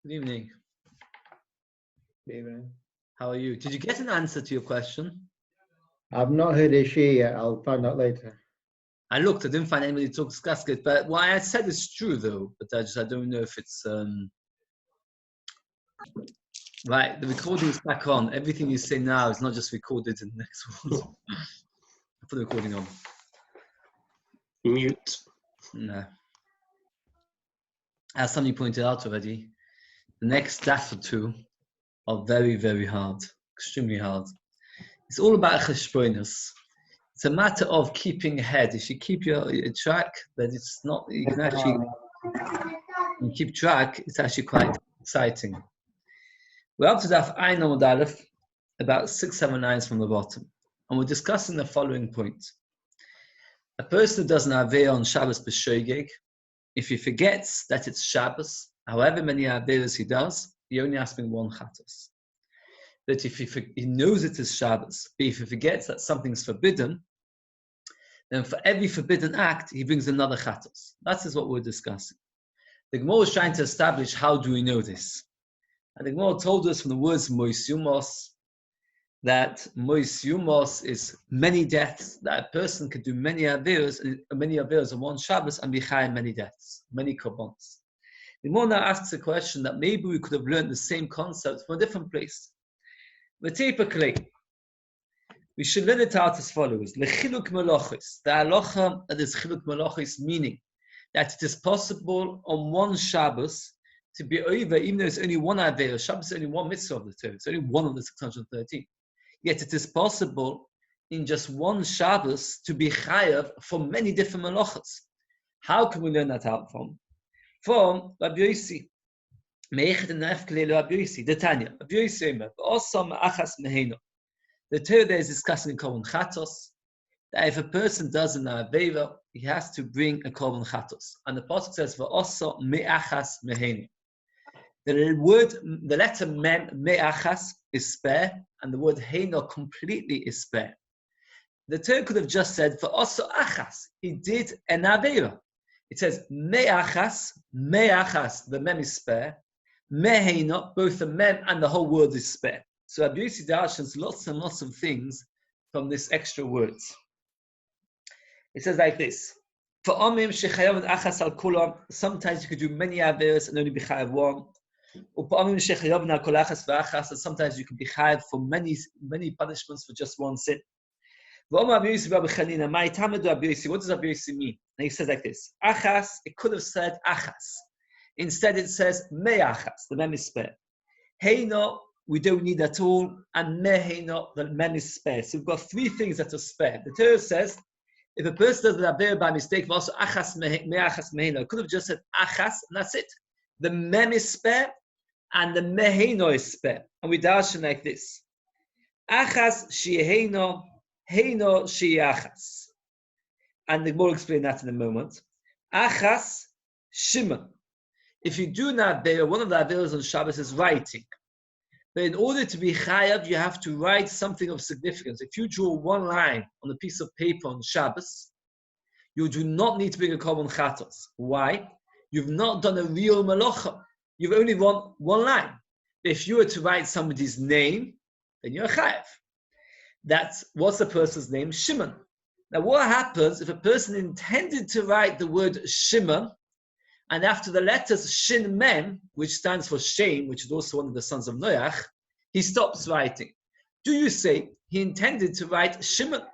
Good evening. Good evening. How are you? Did you get an answer to your question? I've not heard a Shiur yet. I'll find out later. I looked. I didn't find anybody to discuss it. But what I said is true, though. But I don't know if it's right. The recording is back on. Everything you say now is not just recorded in the next one. I put the recording on. Mute. No. As somebody pointed out already, the next daf or two are very, very hard, extremely hard. It's all about cheshbonos. It's a matter of keeping ahead. If you keep your track, then it's not. You can actually keep track. It's actually quite exciting. We're up to daf Ayin Amud Aleph, about 6-7 lines from the bottom, and we're discussing the following point. A person who does an avera on Shabbos b'shogeg, if he forgets that it's Shabbos, however many averas he does, he only has to bring one chatos. But if he knows it is Shabbos, but if he forgets that something's forbidden, then for every forbidden act, he brings another chatos. That is what we're discussing. The Gemara is trying to establish how do we know this. And the Gemara told us from the words mois yumos that mois yumos is many deaths, that a person could do many averas on one Shabbos and be chayav many deaths, many korbanos. The Gemara now asks a question that maybe we could have learned the same concept from a different place. But typically, we should learn it out as follows. Lechiluk melochis. The halacha that is chiluk melochis, meaning that it is possible on one Shabbos to be over, even though it's only one avera. Shabbos is only one mitzvah of the Torah. It's only one of the 613. Yet it is possible in just one Shabbos to be chayav for many different melachos. How can we learn that out from? From Rabbi Yosi. The Tanya. The Torah there is discussing korban chatos, that if a person does an avera, he has to bring a korban chatos. And the pasuk says, "V'osa me'achas meheinu." The letter mem me'achas is spare, and the word heino completely is spare. The Torah could have just said, "V'osa achas." He did an avera. It says me'achas, the mem is spare. Meheino, both the mem and the whole word is spare. So Rabbi Yosi darshans lots and lots of things from this extra words. It says like this: For omim shechayav achas al kulam, sometimes you could do many averas and only be chayav one. Or for omim shechayav na kol achas v'achas, and sometimes you can be chayav for many punishments for just one sin. What does Rabbi Yosi mean? And he says like this: Achas, it could have said achas. Instead, it says me'achas, the mem is spare. Heino, we don't need at all, and meheino, the mem is spare. So we've got three things that are spare. The Torah says, if a person does the avera by mistake, also achas me'achas meheino, it could have just said achas, and that's it. The mem is spare, and the meheino is spare. And we darshan like this: Achas she'heino, heino she'achas. And the Gemara will explain that in a moment. Achas Shimon. If you do an avera, one of the averas on Shabbos is writing. But in order to be chayav, you have to write something of significance. If you draw one line on a piece of paper on Shabbos, you do not need to bring a korban chatos. Why? You've not done a real malacha. You've only won one line. If you were to write somebody's name, then you're chayav. What's the person's name? Shimon. Now what happens if a person intended to write the word Shimon, and after the letters Shin Mem, which stands for shame, which is also one of the sons of Noach, he stops writing? Do you say he intended to write Shimon?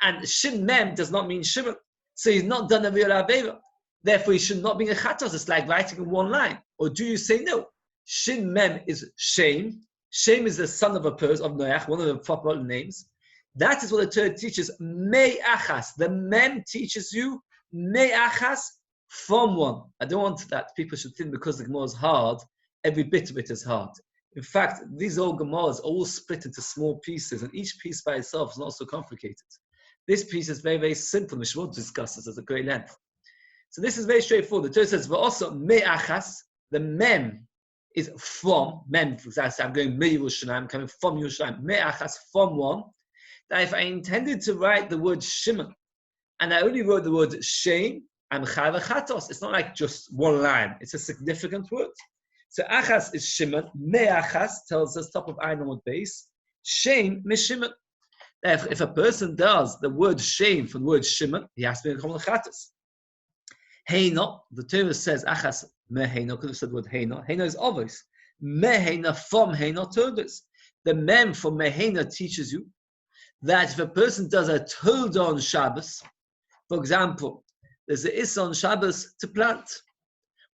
And Shin Mem does not mean Shimon. So he's not done a real avera. Therefore, he should not be a chatos. It's like writing in one line. Or do you say no? Shin Mem is shame. Shame is the son of a person, of Noach, one of the proper names. That is what the Torah teaches. Me'achas. The Mem teaches you me'achas, from one. I don't want that people should think because the Gemara is hard, every bit of it is hard. In fact, these old Gemaras are all split into small pieces, and each piece by itself is not so complicated. This piece is very, very simple. Mishmor discusses at a great length. So this is very straightforward. The Torah says, "V'osa me'achas." The mem is from mem. For example, I'm going Yerushalayim, I'm coming from Yerushalayim. Me'achas, from one. That if I intended to write the word Shimon, and I only wrote the word shame, I'm chayav chatos. It's not like just one line. It's a significant word. So achas is Shimon. Me'achas tells us top of Ayin on base. Shame Shimon. If a person does the word shame from the word Shimon, he has to be a common chatas. Heino, the Torah says achas meheino, could have said the word heino. Heino is obvious. Meheina from heino todas. The mem from meheina teaches you that if a person does a toda on Shabbos, for example, there's a issa on Shabbos to plant.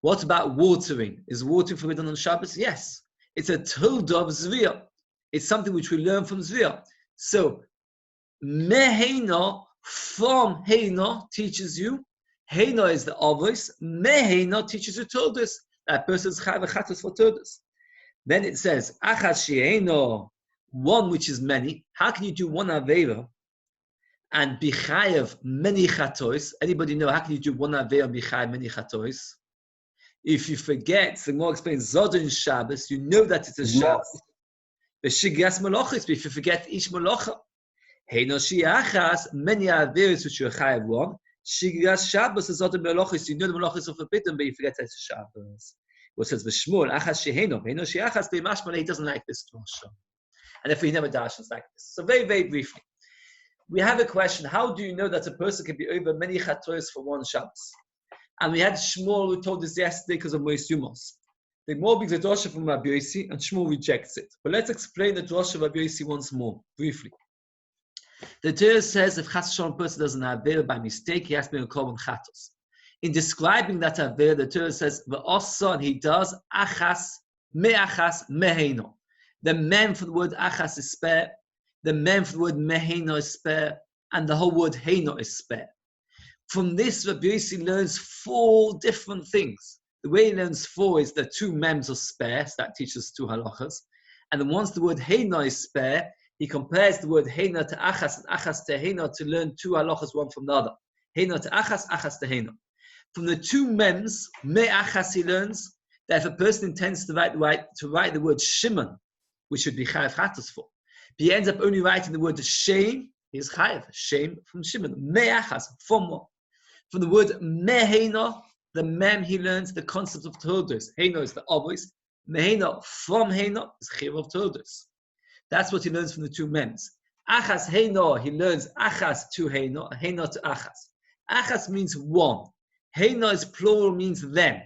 What about watering? Is watering forbidden on Shabbos? Yes. It's a toda of Zviyah. It's something which we learn from Zviyah. So, meheina from heina teaches you. Heina is the obvious. Meheina teaches you todas. That person's chayv chatas for todas. Then it says, achas she'eino, one which is many. How can you do one avera and be chayav many chatois? Anybody know how can you do one avera and be chayav many chatois? If you forget, the Gemara explains Zodin Shabbos, you know that it's a Shabbos. The shigas malachis, but if you forget each malacha, heino shiachas many averas which you're chayav one. Shigas Shabbos is Zodin malachis. You know the malachis are forbidden, but you forget that it's a Shabbos. What says V'shmuel achas sheheino heino shiachas be'mashmalei, he doesn't like this drasha. And if we never darshans like this. So very, very briefly, we have a question. How do you know that a person can be over many chatois for one Shabbos? And we had Shmuel who told us yesterday because of Mois Yumos. The more brings a drasha from Rabbi Yossi, and Shmuel rejects it. But let's explain the drasha of Rabbi Yossi once more, briefly. The Torah says if chas v'shalom person doesn't have avera by mistake, he has to be a korban chatos. In describing that avera, the Torah says v'osa, and he does achas meheino. The mem for the word achas is spare, the mem for the word meheino is spare, and the whole word heino is spare. From this, Rabbi Yossi learns 4 different things. The way he learns 4 is the 2 mems are spare, so that teaches 2 halachas. And then once the word heino is spare, he compares the word heino to achas and achas to heino to learn 2 halachas, one from the other. Heino to achas, achas to heino. From the 2 mems, me'achas, he learns that if a person intends to write the word Shimon, which should be chayav chatas for, but he ends up only writing the word shame, he is chayav, shame from Shimon. Me'achas, from what? From the word meheino, the mem, he learns the concept of todos. Heino is the obvious. Meheino from heino is chayav of todos. That's what he learns from the 2 mems. Achas heino, he learns achas to heino, heino to achas. Achas means one. Heino is plural, means them.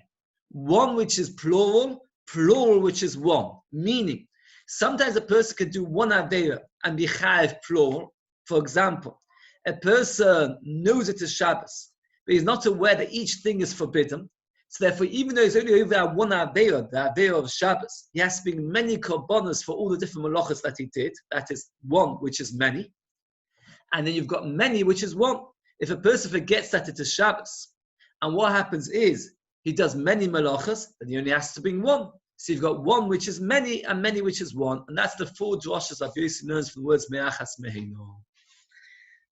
One which is plural, plural which is one. Meaning, sometimes a person can do one avera and be chayav plural. For example, a person knows it is Shabbos, but he's not aware that each thing is forbidden. So therefore, even though he's only over one avera, the avera of Shabbos, he has to bring many korbanos for all the different malachas that he did. That is one, which is many. And then you've got many, which is one. If a person forgets that it is Shabbos, and what happens is, he does many malachas, then he only has to bring one. So you've got one which is many, and many which is one. And that's the 4 drashas Rabbi Yossi learns from the words me'achas meheino.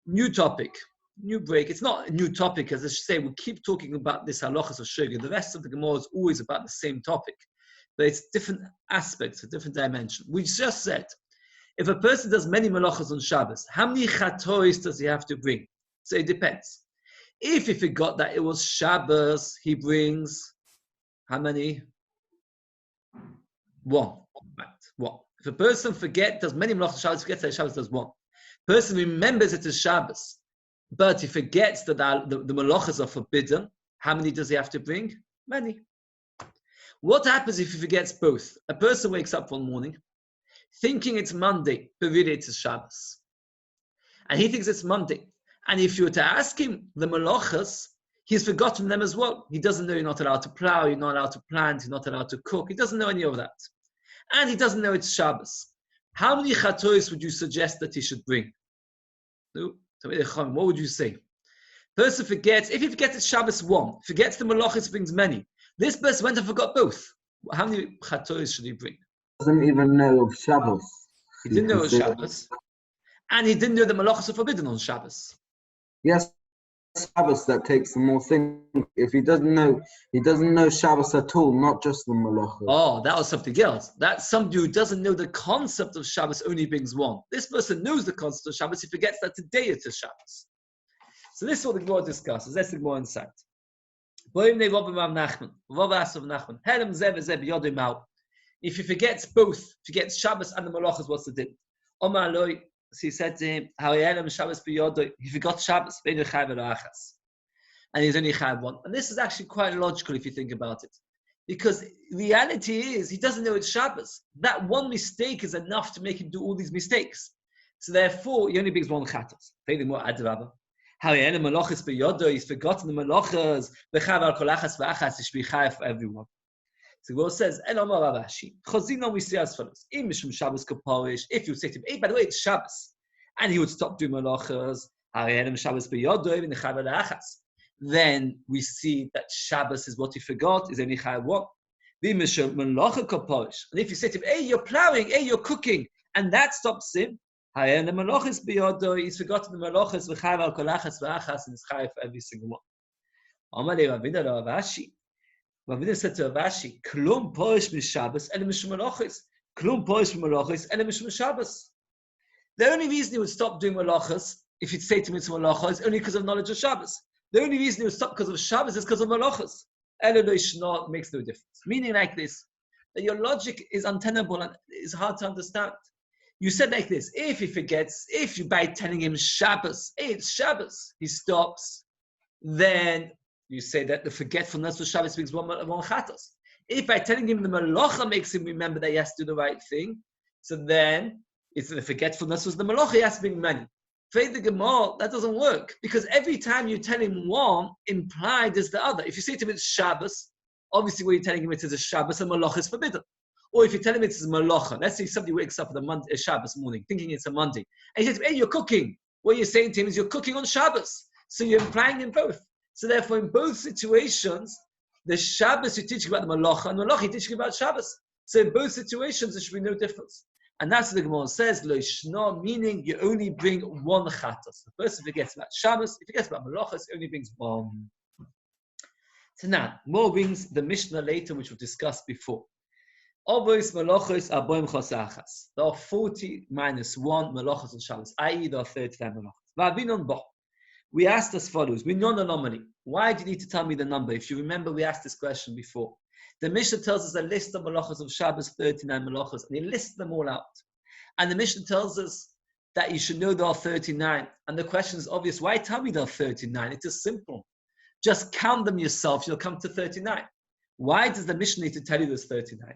New topic. New break. It's not a new topic, as I should say. We keep talking about this halachas of sugar. The rest of the Gemara is always about the same topic, but it's different aspects, a different dimension. We just said, if a person does many malachas on Shabbos, how many chatois does he have to bring? So it depends. If he forgot that it was Shabbos, he brings how many? 1. Right. 1. If a person does many malachas on Shabbos, forgets that Shabbos does 1. Person remembers it is Shabbos, but he forgets that the malachas are forbidden. How many does he have to bring? Many. What happens if he forgets both? A person wakes up one morning thinking it's Monday, but really it's Shabbos. And he thinks it's Monday. And if you were to ask him the malachas, he's forgotten them as well. He doesn't know you're not allowed to plow, you're not allowed to plant, you're not allowed to cook. He doesn't know any of that. And he doesn't know it's Shabbos. How many chatois would you suggest that he should bring? What would you say? Person forgets, if he forgets it's Shabbos 1, forgets the malachas, brings many. This person went and forgot both. How many chatois should he bring? Doesn't even know of Shabbos. He didn't know of Shabbos. And he didn't know the malachas are forbidden on Shabbos. Yes, Shabbos that takes some more things. If he doesn't know Shabbos at all, not just the malachas. Oh, that was something else. That's somebody who doesn't know the concept of Shabbos, only brings 1. This person knows the concept of Shabbos, he forgets that today it is Shabbos. So this is what the Gemara discusses. Let's take more insight. If he forgets both, forgets Shabbos and the Malachas, what's the din? Omar Loi, so he said to him, he forgot Shabbos, and he's only chayav one. And this is actually quite logical if you think about it. Because reality is, he doesn't know it's Shabbos. That one mistake is enough to make him do all these mistakes. So therefore, he only brings one chatos. Furthermore, adrabah. He's forgotten the malachas. He should be chayav for everyone. So the says, Chazina, we see as follows. If you say to him, hey, by the way, it's Shabbos, and he would stop doing malachas, then we see that Shabbos is what he forgot, is only chayav one. And if you say to him, hey, you're plowing, hey, you're cooking, and that stops him, he's forgotten the malachas, and is chayav for every single one. Ravina said to Avashi, Klum poish mishabbos and mishum malachos. Klum poish malachos and mishum Shabbos. The only reason he would stop doing malachos, if you'd say to him it's malachos, is only because of knowledge of Shabbos. The only reason he would stop because of Shabbos is because of malachos. Eloi makes no difference. Meaning like this, that your logic is untenable and is hard to understand. You said like this, if he forgets, if you by telling him Shabbos, hey, it's Shabbos, he stops, then you say that the forgetfulness of Shabbos brings one chatos. If by telling him the malacha makes him remember that he has to do the right thing, so then it's the forgetfulness was the malacha, he has to bring many. For the Gemara, that doesn't work. Because every time you tell him one, implied is the other. If you say to him it's Shabbos, obviously what you're telling him it is a Shabbos and malacha is forbidden. Or if you tell him it's a malacha, let's say somebody wakes up on a Shabbos morning thinking it's a Monday, and he says, hey, you're cooking. What you're saying to him is you're cooking on Shabbos. So you're implying in both. So therefore, in both situations, the Shabbos you're teaching about the Malacha, and Malacha you're teaching about Shabbos. So in both situations, there should be no difference. And that's what the Gemara says, Lo Shno, meaning you only bring one chatos. The person forgets about Shabbos, if he forgets about Malachos, he only brings one. So now, more brings the Mishnah later, which we've discussed before. Obvious Malachos are boim chosachas. There are 40 minus 1 Malachos on Shabbos, i.e. there are 39 Malachos. Va'avinon bo. We asked as follows. We know the anomaly. Why do you need to tell me the number? If you remember, we asked this question before. The Mishnah tells us a list of malachos of Shabbos, 39 malachos, and he lists them all out. And the Mishnah tells us that you should know there are 39. And the question is obvious. Why tell me there are 39? It is simple. Just count them yourself. You'll come to 39. Why does the Mishnah need to tell you there's 39?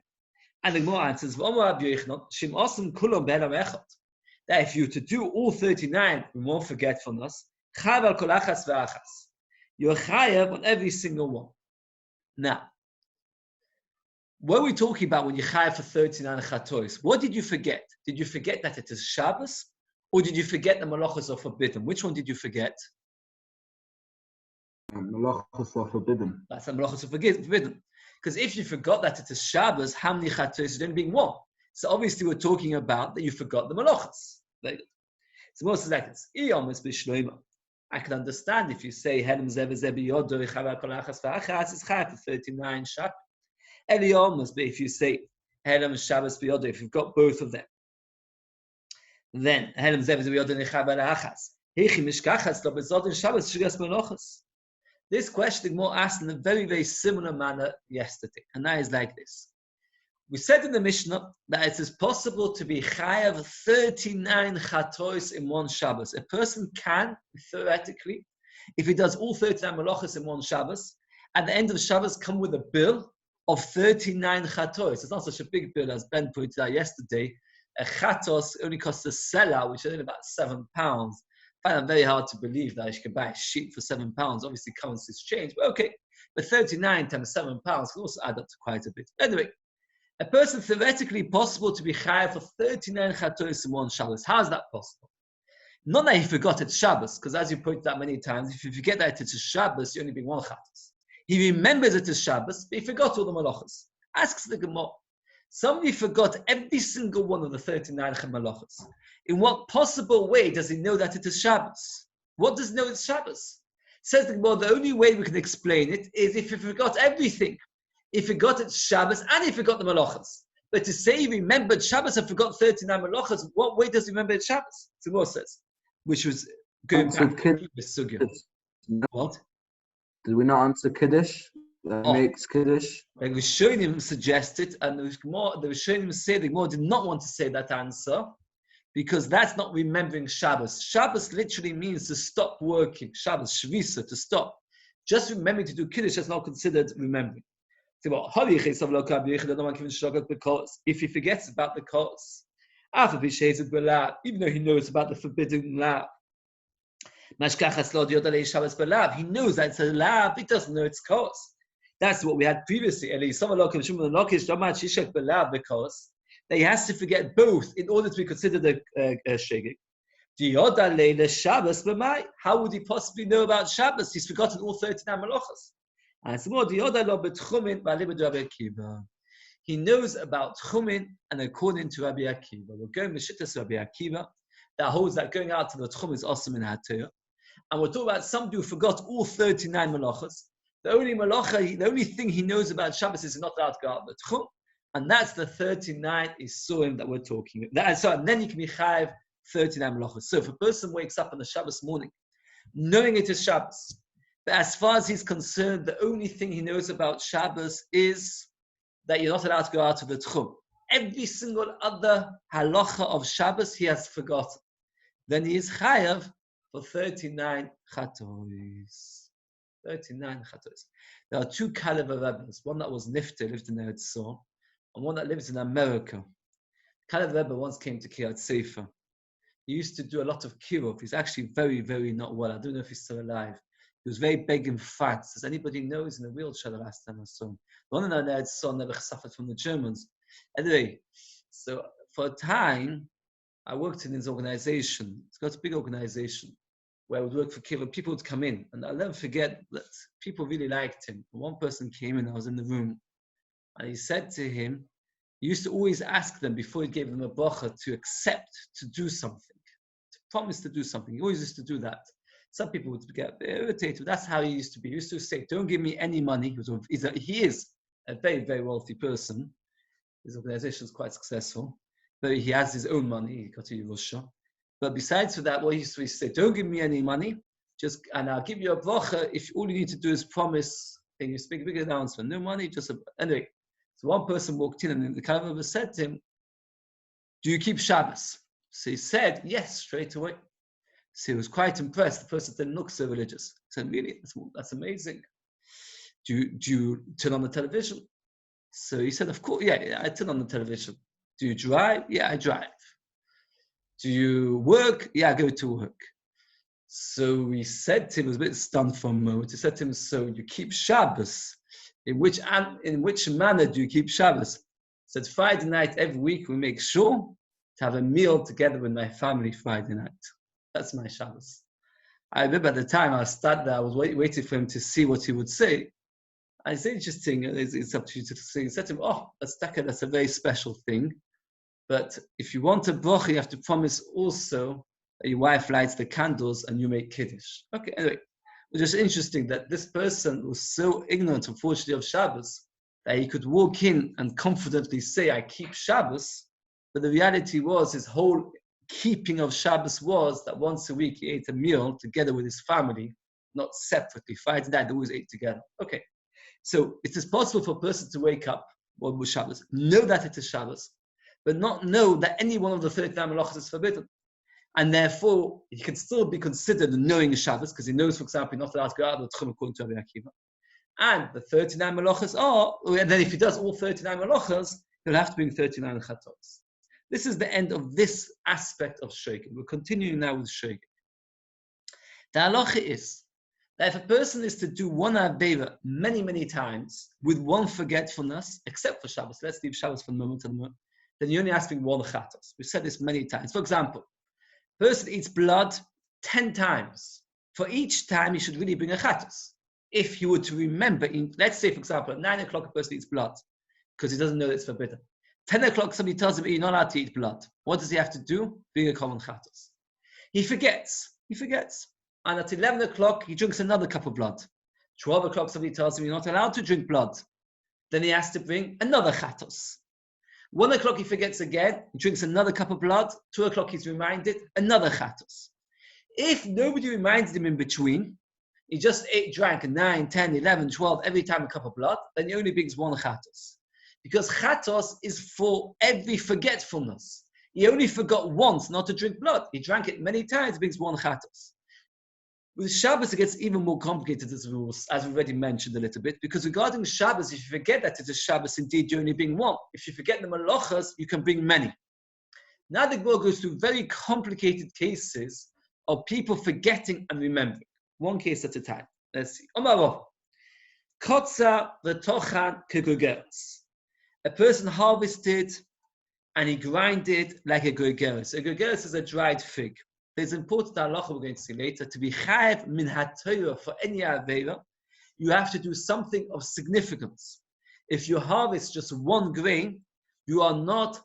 And the Gemara answers, that if you were to do all 39 with more forgetfulness, you're chayav on every single one. Now, what are we talking about when you chayav for 39 chatois? What did you forget? Did you forget that it is Shabbos? Or did you forget the malachos are forbidden? Which one did you forget? Malachos are forbidden. That's the malachos are forbidden. Because if you forgot that it is Shabbos, how many chatois is only being one? So obviously we're talking about that you forgot the malachos. Very good. So most like this. I can understand if you say Helm Zeve Zebe Yodo Chavar Kolachas V'Achas is Chayav for 39 shak. Eliyom must be if you say Helm Shabbos B'Yodo, if you've got both of them. Then Helm Zeve Zebe Yodo Chavar Achas. Hichi Mishkachas Lo Bezodin Shabbos Shigas Melachas. This question more asked in a very, very similar manner yesterday, and that is like this. We said in the Mishnah that it is possible to be chayav 39 chatois in one Shabbos. A person can, theoretically, if he does all 39 malachos in one Shabbos, at the end of Shabbos come with a bill of 39 chatois. It's not such a big bill as Ben pointed out yesterday. A chatos only costs a selah, which is only about £7. I find it very hard to believe that you can buy a sheep for £7. Obviously, currencies change, but okay. But 39 times £7 can also add up to quite a bit. Anyway, a person theoretically possible to be chayav for 39 chatois in one Shabbos. How is that possible? Not that he forgot it's Shabbos, because as you pointed out many times, if you forget that it's a Shabbos, you only bring one chatos. He remembers it is Shabbos, but he forgot all the malachos. Asks the Gemara, somebody forgot every single one of the 39 malachos. In what possible way does he know that it is Shabbos? What does he know it's Shabbos? Says the Gemara, the only way we can explain it is if he forgot everything. He forgot it's Shabbos and he forgot the malachas. But to say he remembered Shabbos and forgot 39 malachas, what way does he remember it's Shabbos? So Gemara says, which was going back to the sugya. What? Did we not answer Kiddush? Makes Kiddush? The Rishonim suggested, and the Rishonim say the Gemara did not want to say that answer, because that's not remembering Shabbos. Shabbos literally means to stop working. Shabbos, Shvisa, to stop. Just remembering to do Kiddush is not considered remembering. Because if he forgets about the cause, even though he knows about the forbidden lav, he knows that it's a lav, he doesn't know its cause. That's what we had previously. Because that he has to forget both in order to be considered a shegeg. How would he possibly know about Shabbos? He's forgotten all 39 malachas. He knows about Tchumen, and according to Rabbi Akiva, we're going with Shittas Rabbi Akiva, that holds that going out to the Tchum is awesome in HaTorah. And we're talking about somebody who forgot all 39 malachas. The only thing he knows about Shabbos is not allowed to go out the Tchum. And that's the 39 Isurim that we're talking about. So, and then you can be chayiv 39 malachas. So if a person wakes up on the Shabbos morning, knowing it is Shabbos, but as far as he's concerned, the only thing he knows about Shabbos is that you're not allowed to go out of the Tchum. Every single other halacha of Shabbos he has forgotten. Then he is chayav for 39 chatois. 39 chatois. There are two Kalev Rebbes, one that was Nifter, lived in Eretz Yisrael, and one that lives in America. Kalev Rebbe once came to Kiryat Sefer. He used to do a lot of kiruv. He's actually very, very not well. I don't know if he's still alive. He was very big and fat. Does anybody know he's in a wheelchair the last time I saw him? The one that I saw never suffered from the Germans. Anyway, so for a time, I worked in his organization. It's got a big organization where I would work for kiruv. People would come in, and I'll never forget that people really liked him. One person came in, I was in the room, and he said to him, he used to always ask them before he gave them a bracha to accept to do something, to promise to do something. He always used to do that. Some people would get irritated. That's how he used to be. He used to say, don't give me any money. He is a very, very wealthy person. His organization is quite successful. But he has his own money. He got a Yerusha. But besides that, what he used to say, don't give me any money, and I'll give you a bracha if all you need to do is promise. And you speak a big announcement. No money, anyway. So one person walked in, and the Kalev said to him, do you keep Shabbos? So he said, yes, straight away. So he was quite impressed. The person didn't look so religious. He said, really? That's amazing. Do you turn on the television? So he said, of course, yeah, I turn on the television. Do you drive? Yeah, I drive. Do you work? Yeah, I go to work. So he said to him, he was a bit stunned for a moment. He said to him, so you keep Shabbos. In which manner do you keep Shabbos? He said, Friday night, every week, we make sure to have a meal together with my family Friday night. That's my Shabbos. I remember at the time I was standing there, I was waiting for him to see what he would say. And it's interesting, it's up to you to see. He said to him, that's a very special thing. But if you want a bracha, you have to promise also that your wife lights the candles and you make Kiddush. Okay, anyway. It's just interesting that this person was so ignorant, unfortunately, of Shabbos, that he could walk in and confidently say, I keep Shabbos. But the reality was, his whole keeping of Shabbos was that once a week he ate a meal together with his family, not separately. Friday night, they always ate together. Okay. So it is possible for a person to wake up on Shabbos, know that it is Shabbos, but not know that any one of the 39 malachas is forbidden. And therefore, he can still be considered knowing Shabbos, because he knows, for example, not allowed to go out of the Tchum according to Rabbi Akiva. And the 39 malachas and then if he does all 39 malachas, he'll have to bring 39 chatos. This is the end of this aspect of shogeg. We're continuing now with shogeg. The halacha is that if a person is to do one avera many, many times with one forgetfulness, except for Shabbos, let's leave Shabbos for a moment, then you're only asking one chatos. We've said this many times. For example, person eats blood 10 times. For each time, he should really bring a chatos. If he were to remember, let's say, for example, at 9 o'clock, a person eats blood because he doesn't know that it's forbidden. 10 o'clock, somebody tells him, you're not allowed to eat blood. What does he have to do? Bring a common chatos. He forgets. And at 11 o'clock, he drinks another cup of blood. 12 o'clock, somebody tells him, you're not allowed to drink blood. Then he has to bring another chatos. 1 o'clock he forgets again, he drinks another cup of blood. 2 o'clock he's reminded, another chatos. If nobody reminded him in between, he just drank 9, 10, 11, 12, every time a cup of blood, then he only brings one chatos. Because chatos is for every forgetfulness. He only forgot once not to drink blood. He drank it many times, brings one chatos. With Shabbos, it gets even more complicated as rules, as we already mentioned a little bit, because regarding Shabbos, if you forget that it's a Shabbos, indeed, you only bring one. If you forget the malachas, you can bring many. Now the Gemara goes through very complicated cases of people forgetting and remembering. One case at a time. Let's see. Kotza v'tochan kegugeres. A person harvested and he grinded like a gugeres. A gugeres is a dried fig. There's important halacha we're going to see later. To be chayav min haTorah for any avera, you have to do something of significance. If you harvest just one grain, you are not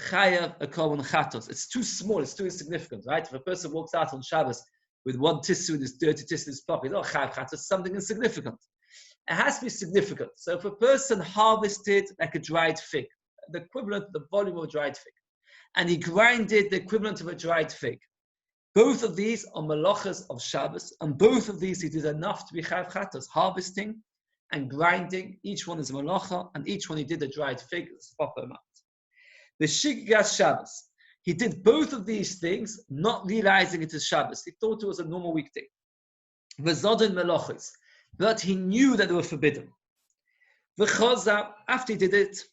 chayav a korban chatos. It's too small. It's too insignificant, right? If a person walks out on Shabbos with one tissue in his dirty tissue in his pocket, it's not chayav chatos. Something insignificant. It has to be significant. So if a person harvested like a dried fig, the equivalent, the volume of a dried fig, and he grinded the equivalent of a dried fig, both of these are malachas of Shabbos, and both of these he did enough to be chayav chatos. Harvesting and grinding, each one is a malacha, and each one he did a dried fig, it's a proper amount. The shiggas Shabbos, he did both of these things, not realizing it is Shabbos. He thought it was a normal weekday. V'zodin malachas, but he knew that they were forbidden. V'choza, after he did it,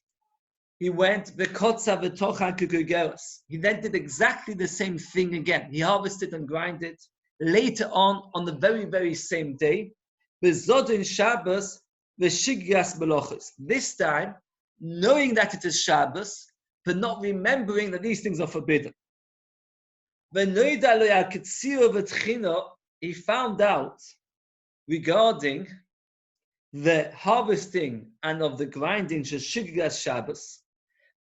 he went v'kotza v'tochan kegugeres. He then did exactly the same thing again. He harvested and grinded. Later on the very, very same day, v'zodin Shabbos v'shiggas malachas. This time, knowing that it is Shabbos, but not remembering that these things are forbidden. He found out regarding the harvesting and of the grinding shiggas Shabbos,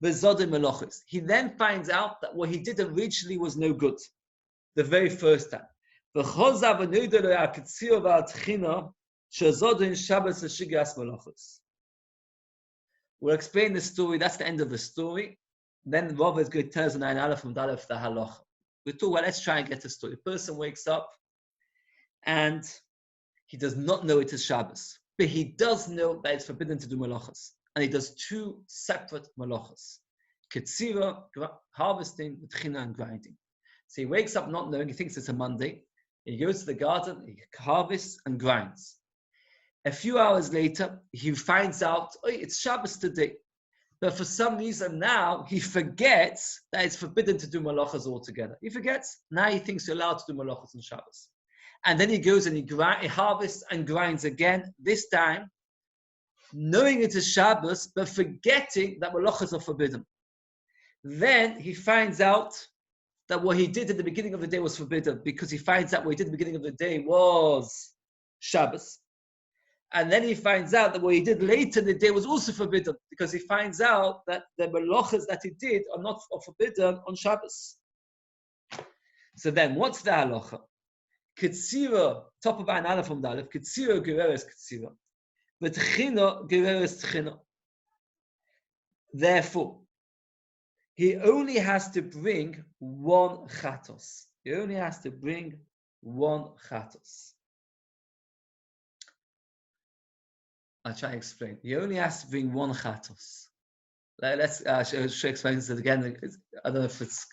v'zodin malachos. He then finds out that what he did originally was no good, the very first time. We'll explain the story. That's the end of the story. Then Rav is going to tell us an aleph from Dalef the halacha. We thought, well, let's try and get the story. The person wakes up and he does not know it is Shabbos, but he does know that it's forbidden to do malachas. And he does two separate malachas. Ketzira, harvesting, tchina, and grinding. So he wakes up not knowing, he thinks it's a Monday. He goes to the garden, he harvests and grinds. A few hours later, he finds out, oh, it's Shabbos today. But for some reason now, he forgets that it's forbidden to do malachas altogether. He forgets. Now he thinks you're allowed to do malachas on Shabbos. And then he goes and he harvests and grinds again, this time, knowing it is Shabbos, but forgetting that malachas are forbidden. Then he finds out that what he did at the beginning of the day was forbidden, because he finds out what he did at the beginning of the day was Shabbos. And then he finds out that what he did later in the day was also forbidden, because he finds out that the malachas that he did are not forbidden on Shabbos. So then, what's the halacha? Ketzira, top of an aleph from the aleph, ketzira gereres ketzira. But tchina gereres tchina. Therefore, he only has to bring one chatos. He only has to bring one chatos. I'll try to explain. He only has to bring one chatos. Let's explain this again. I don't know if it's.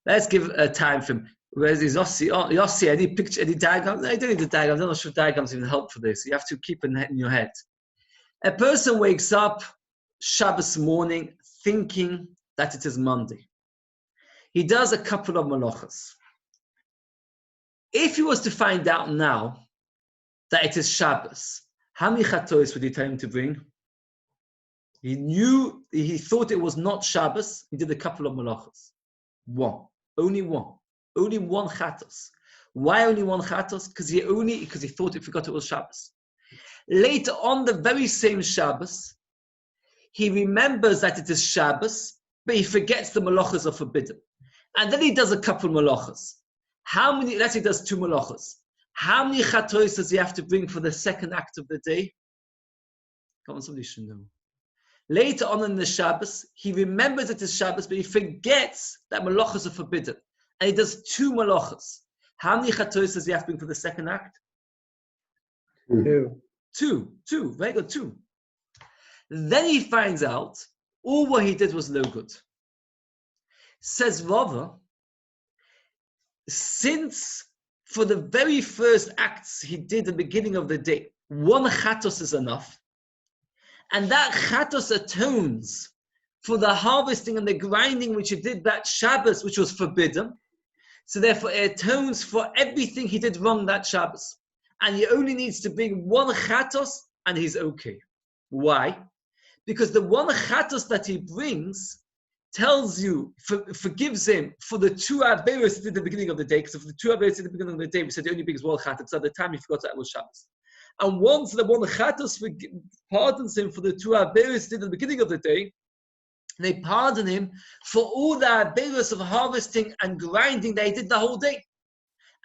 Let's give a time frame. Whereas is Yossi, any picture, any diagrams? No, you don't need the diagrams. I'm not sure diagrams even help for this. You have to keep it in your head. A person wakes up Shabbos morning thinking that it is Monday. He does a couple of malachas. If he was to find out now that it is Shabbos, how many chatois would he tell him to bring? He thought it was not Shabbos. He did a couple of malachas. One. Only one. Only one chatos. Why only one chatos? Because he thought he forgot it was Shabbos. Later on, the very same Shabbos, he remembers that it is Shabbos, but he forgets the malachas are forbidden. And then he does a couple malachas. Let's say he does two malachas. How many chatois does he have to bring for the second act of the day? Come on, somebody should know. Later on in the Shabbos, he remembers it is Shabbos, but he forgets that malachas are forbidden. And he does two malachas. How many chatois does he have to bring for the second act? Two. Very good, two. Then he finds out all what he did was no good. Says Rava, since for the very first acts he did at the beginning of the day, one chatos is enough, and that chatos atones for the harvesting and the grinding which he did that Shabbos, which was forbidden. So therefore it atones for everything he did wrong that Shabbos. And he only needs to bring one chatos and he's okay. Why? Because the one chatos that he brings tells you, forgives him for the two averos he did at the beginning of the day, because if the two averos at the beginning of the day, we said he only brings one chatos, so at the time he forgot that it was Shabbos. And once the one chatos pardons him for the two averos he did at the beginning of the day, they pardon him for all the averos of harvesting and grinding that he did the whole day.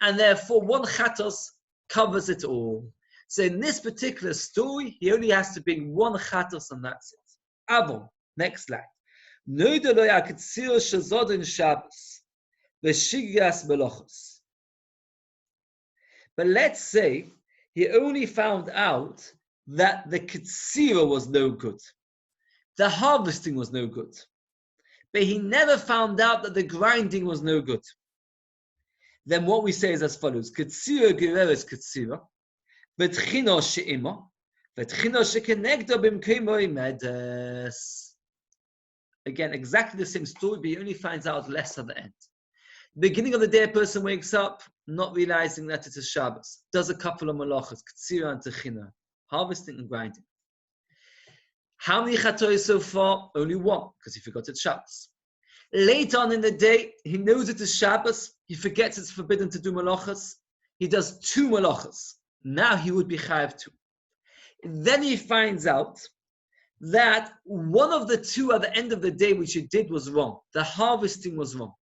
And therefore one chatos covers it all. So in this particular story, he only has to bring one chatos and that's it. Avon, next slide. But let's say he only found out that the kitsira was no good. The harvesting was no good. But he never found out that the grinding was no good. Then what we say is as follows. Kitsira gereres kitsira. V'tchino she'ima. V'tchino she'kenegdo b'mkeimoi medes. Again, exactly the same story, but he only finds out less at the end. Beginning of the day, a person wakes up, not realizing that it's a Shabbos. Does a couple of malachas, ktsira and techina, harvesting and grinding. How many chatois so far? Only one, because he forgot it's Shabbos. Later on in the day, he knows it is Shabbos. He forgets it's forbidden to do malachas. He does two malachas. Now he would be chayav two. Then he finds out that one of the two at the end of the day which he did was wrong. The harvesting was wrong.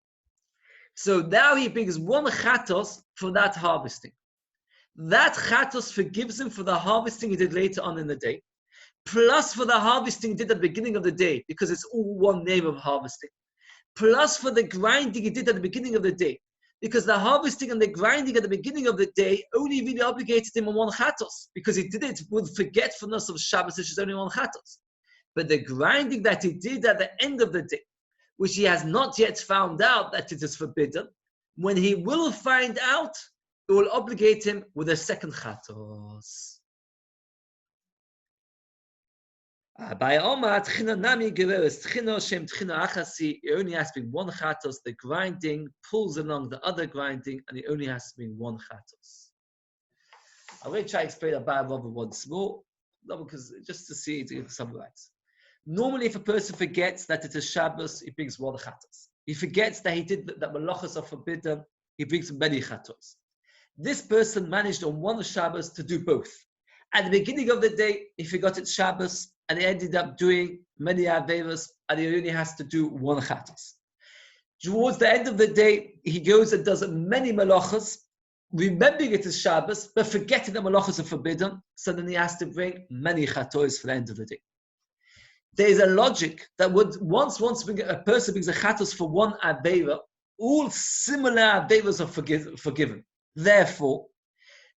So now he brings one chatos for that harvesting. That chatos forgives him for the harvesting he did later on in the day, plus for the harvesting he did at the beginning of the day, because it's all one name of harvesting, plus for the grinding he did at the beginning of the day, because the harvesting and the grinding at the beginning of the day only really obligated him on one chatos, because he did it with forgetfulness of Shabbos, which is only one chatos. But the grinding that he did at the end of the day, which he has not yet found out that it is forbidden, when he will find out, it will obligate him with a second chatos. By Omar, Tchina Nami Geveres, Tchina Shem Tchina Achasi, he only has to be one chatos, the grinding pulls along the other grinding, and he only has to be one chatos. I'm going to try to explain about Rava once more, because just to see, to summarize. Normally, if a person forgets that it is Shabbos, he brings one chatos. He forgets that he did that malachas are forbidden, he brings many chatos. This person managed on one Shabbos to do both. At the beginning of the day, he forgot it's Shabbos, and he ended up doing many averos, and he only has to do one chatos. Towards the end of the day, he goes and does many malachas, remembering it is Shabbos, but forgetting that malachas are forbidden, so then he has to bring many chatos for the end of the day. There is a logic that once a person brings a chatos for one avera, all similar averos are forgiven. Therefore,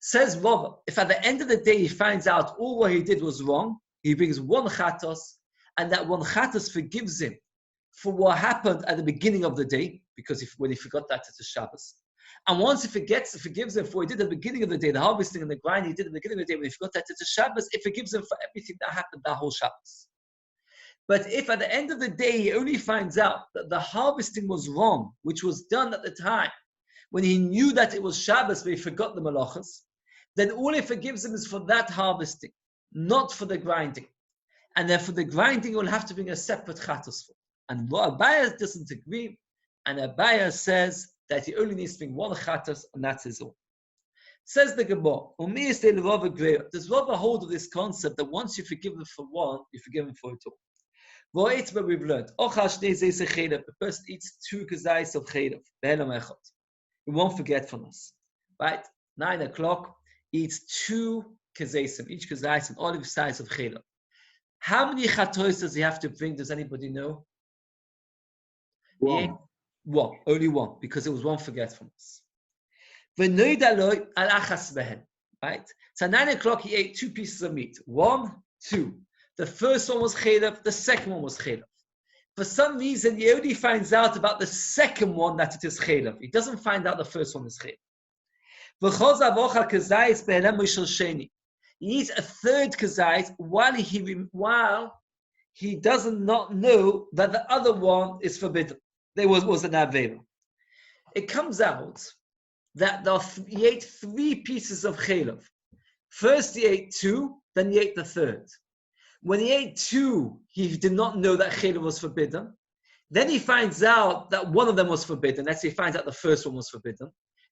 says Rava, if at the end of the day he finds out all what he did was wrong, he brings one chatos, and that one chatos forgives him for what happened at the beginning of the day, because when he forgot that it's a Shabbos. And once he forgives him for what he did at the beginning of the day, the harvesting and the grinding he did at the beginning of the day, when he forgot that it's a Shabbos, it forgives him for everything that happened that whole Shabbos. But if at the end of the day he only finds out that the harvesting was wrong, which was done at the time, when he knew that it was Shabbos, but he forgot the malachas, then all he forgives him is for that harvesting, not for the grinding. And then for the grinding, he will have to bring a separate chatos for. And Abaya doesn't agree, and Abaya says that he only needs to bring one chatos, and that's his all. Says the Gemara, does Rava hold of this concept that once you forgive him for one, you forgive him for it all? Well, it's what we've learned. A person eats two kazais of chaylev, he won't forgetfulness. Right? 9 o'clock, eats two kazaisim, each kazaisim, all of the size of chaylev. How many chatos does he have to bring? Does anybody know? One. Yeah. One. Only one, because it was one forgetfulness. right? So at 9 o'clock, he ate 2 pieces of meat. 1, 2. The first one was chaylev, the second one was chaylev. For some reason, Yehudi finds out about the second one that it is chaylev. He doesn't find out the first one is chaylev. He eats a third kazayis while he doesn't not know that the other one is forbidden. There was an avera. It comes out that he ate 3 pieces of chaylev. First he ate 2, then he ate the third. When he ate 2, he did not know that chaylev was forbidden. Then he finds out that one of them was forbidden. Let's say he finds out the first one was forbidden.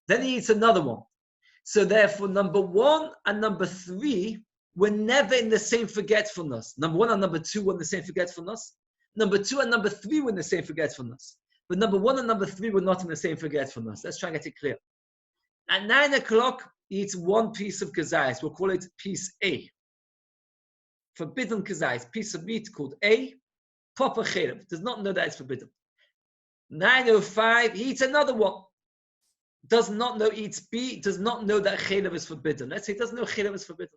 Then he eats another one. So therefore, number 1 and number 3 were never in the same forgetfulness. Number 1 and number 2 were in the same forgetfulness. Number 2 and number 3 were in the same forgetfulness. But number 1 and number 3 were not in the same forgetfulness. Let's try and get it clear. At 9 o'clock, he eats 1 piece of kazayis. We'll call it piece A. Forbidden kazayis, piece of meat called A. Proper chaylev. Does not know that it's forbidden. 9:05, he eats another one. Does not know, eats B, does not know that chaylev is forbidden. Let's say he doesn't know chaylev is forbidden.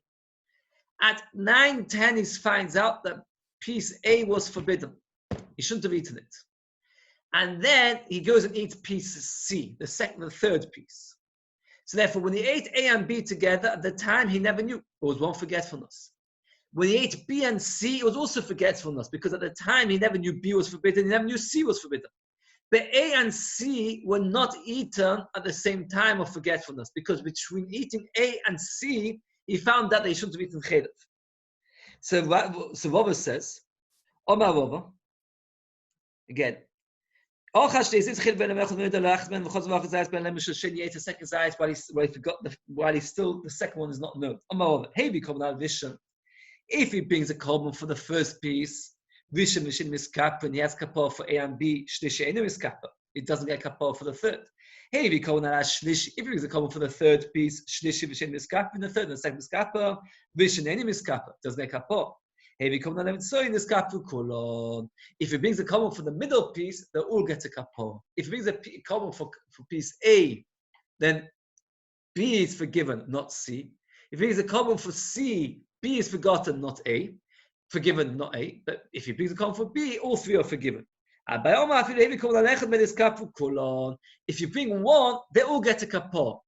At 9:10, he finds out that piece A was forbidden. He shouldn't have eaten it. And then he goes and eats piece C, the third piece. So therefore, when he ate A and B together, at the time he never knew. It was one forgetfulness. When he ate B and C, it was also forgetfulness, because at the time he never knew B was forbidden, he never knew C was forbidden. But A and C were not eaten at the same time of forgetfulness, because between eating A and C, he found that they shouldn't have eaten chaylev. So Rava says, Omar Rava, again, he ate a second zayis while he's still, the second one is not known. If he brings a korban for the first piece, and he has kapor for A and B, it doesn't get kapor for the third. If he brings a korban for the third piece, in the third and the second miskapah, doesn't get kapor. If he brings a korban for the middle piece, they'll all get a kapor. If he brings a korban for piece A, then B is forgiven, not C. If he brings a korban for C, B is forgotten, not A. Forgiven, not A. But if he brings a korban for B, all 3 are forgiven. If you bring 1, they all get a kapor.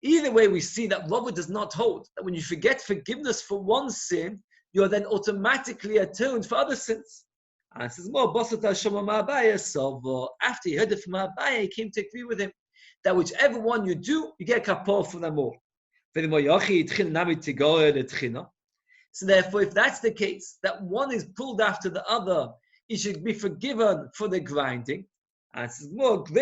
Either way, we see that Rava does not hold that when you forget forgiveness for one sin, you're then automatically atoned for other sins. And it says more, after he heard it from Abaye, he came to agree with him that whichever one you do, you get kapor for them all. So therefore, if that's the case, that one is pulled after the other, he should be forgiven for the grinding. And it says more, the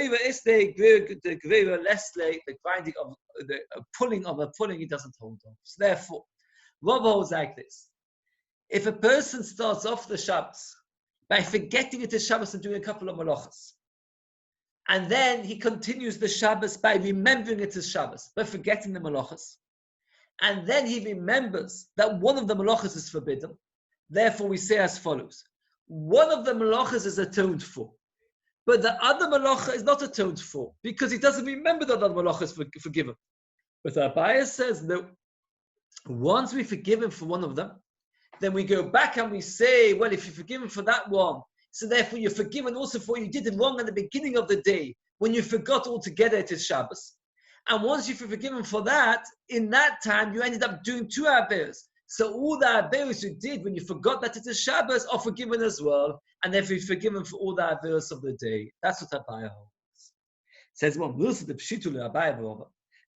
grinding of the pulling of a pulling, he doesn't hold on. So therefore, Rava holds like this. If a person starts off the Shabbos by forgetting it is Shabbos and doing a couple of malachas, and then he continues the Shabbos by remembering it is Shabbos, but forgetting the malachas, and then he remembers that one of the malachas is forbidden, therefore we say as follows: one of the malachas is atoned for, but the other malacha is not atoned for, because he doesn't remember that the other malacha is forgiven. But Abaye says, no, once we forgive him for one of them, then we go back and we say, well, if you're forgiven for that one, so therefore you're forgiven also for what you did wrong at the beginning of the day, when you forgot altogether it is Shabbos. And once you're forgiven for that, in that time you ended up doing 2 averos. So all the averos you did when you forgot that it is Shabbos are forgiven as well, and therefore you're forgiven for all the averos of the day. That's what Abaye holds. It says, well,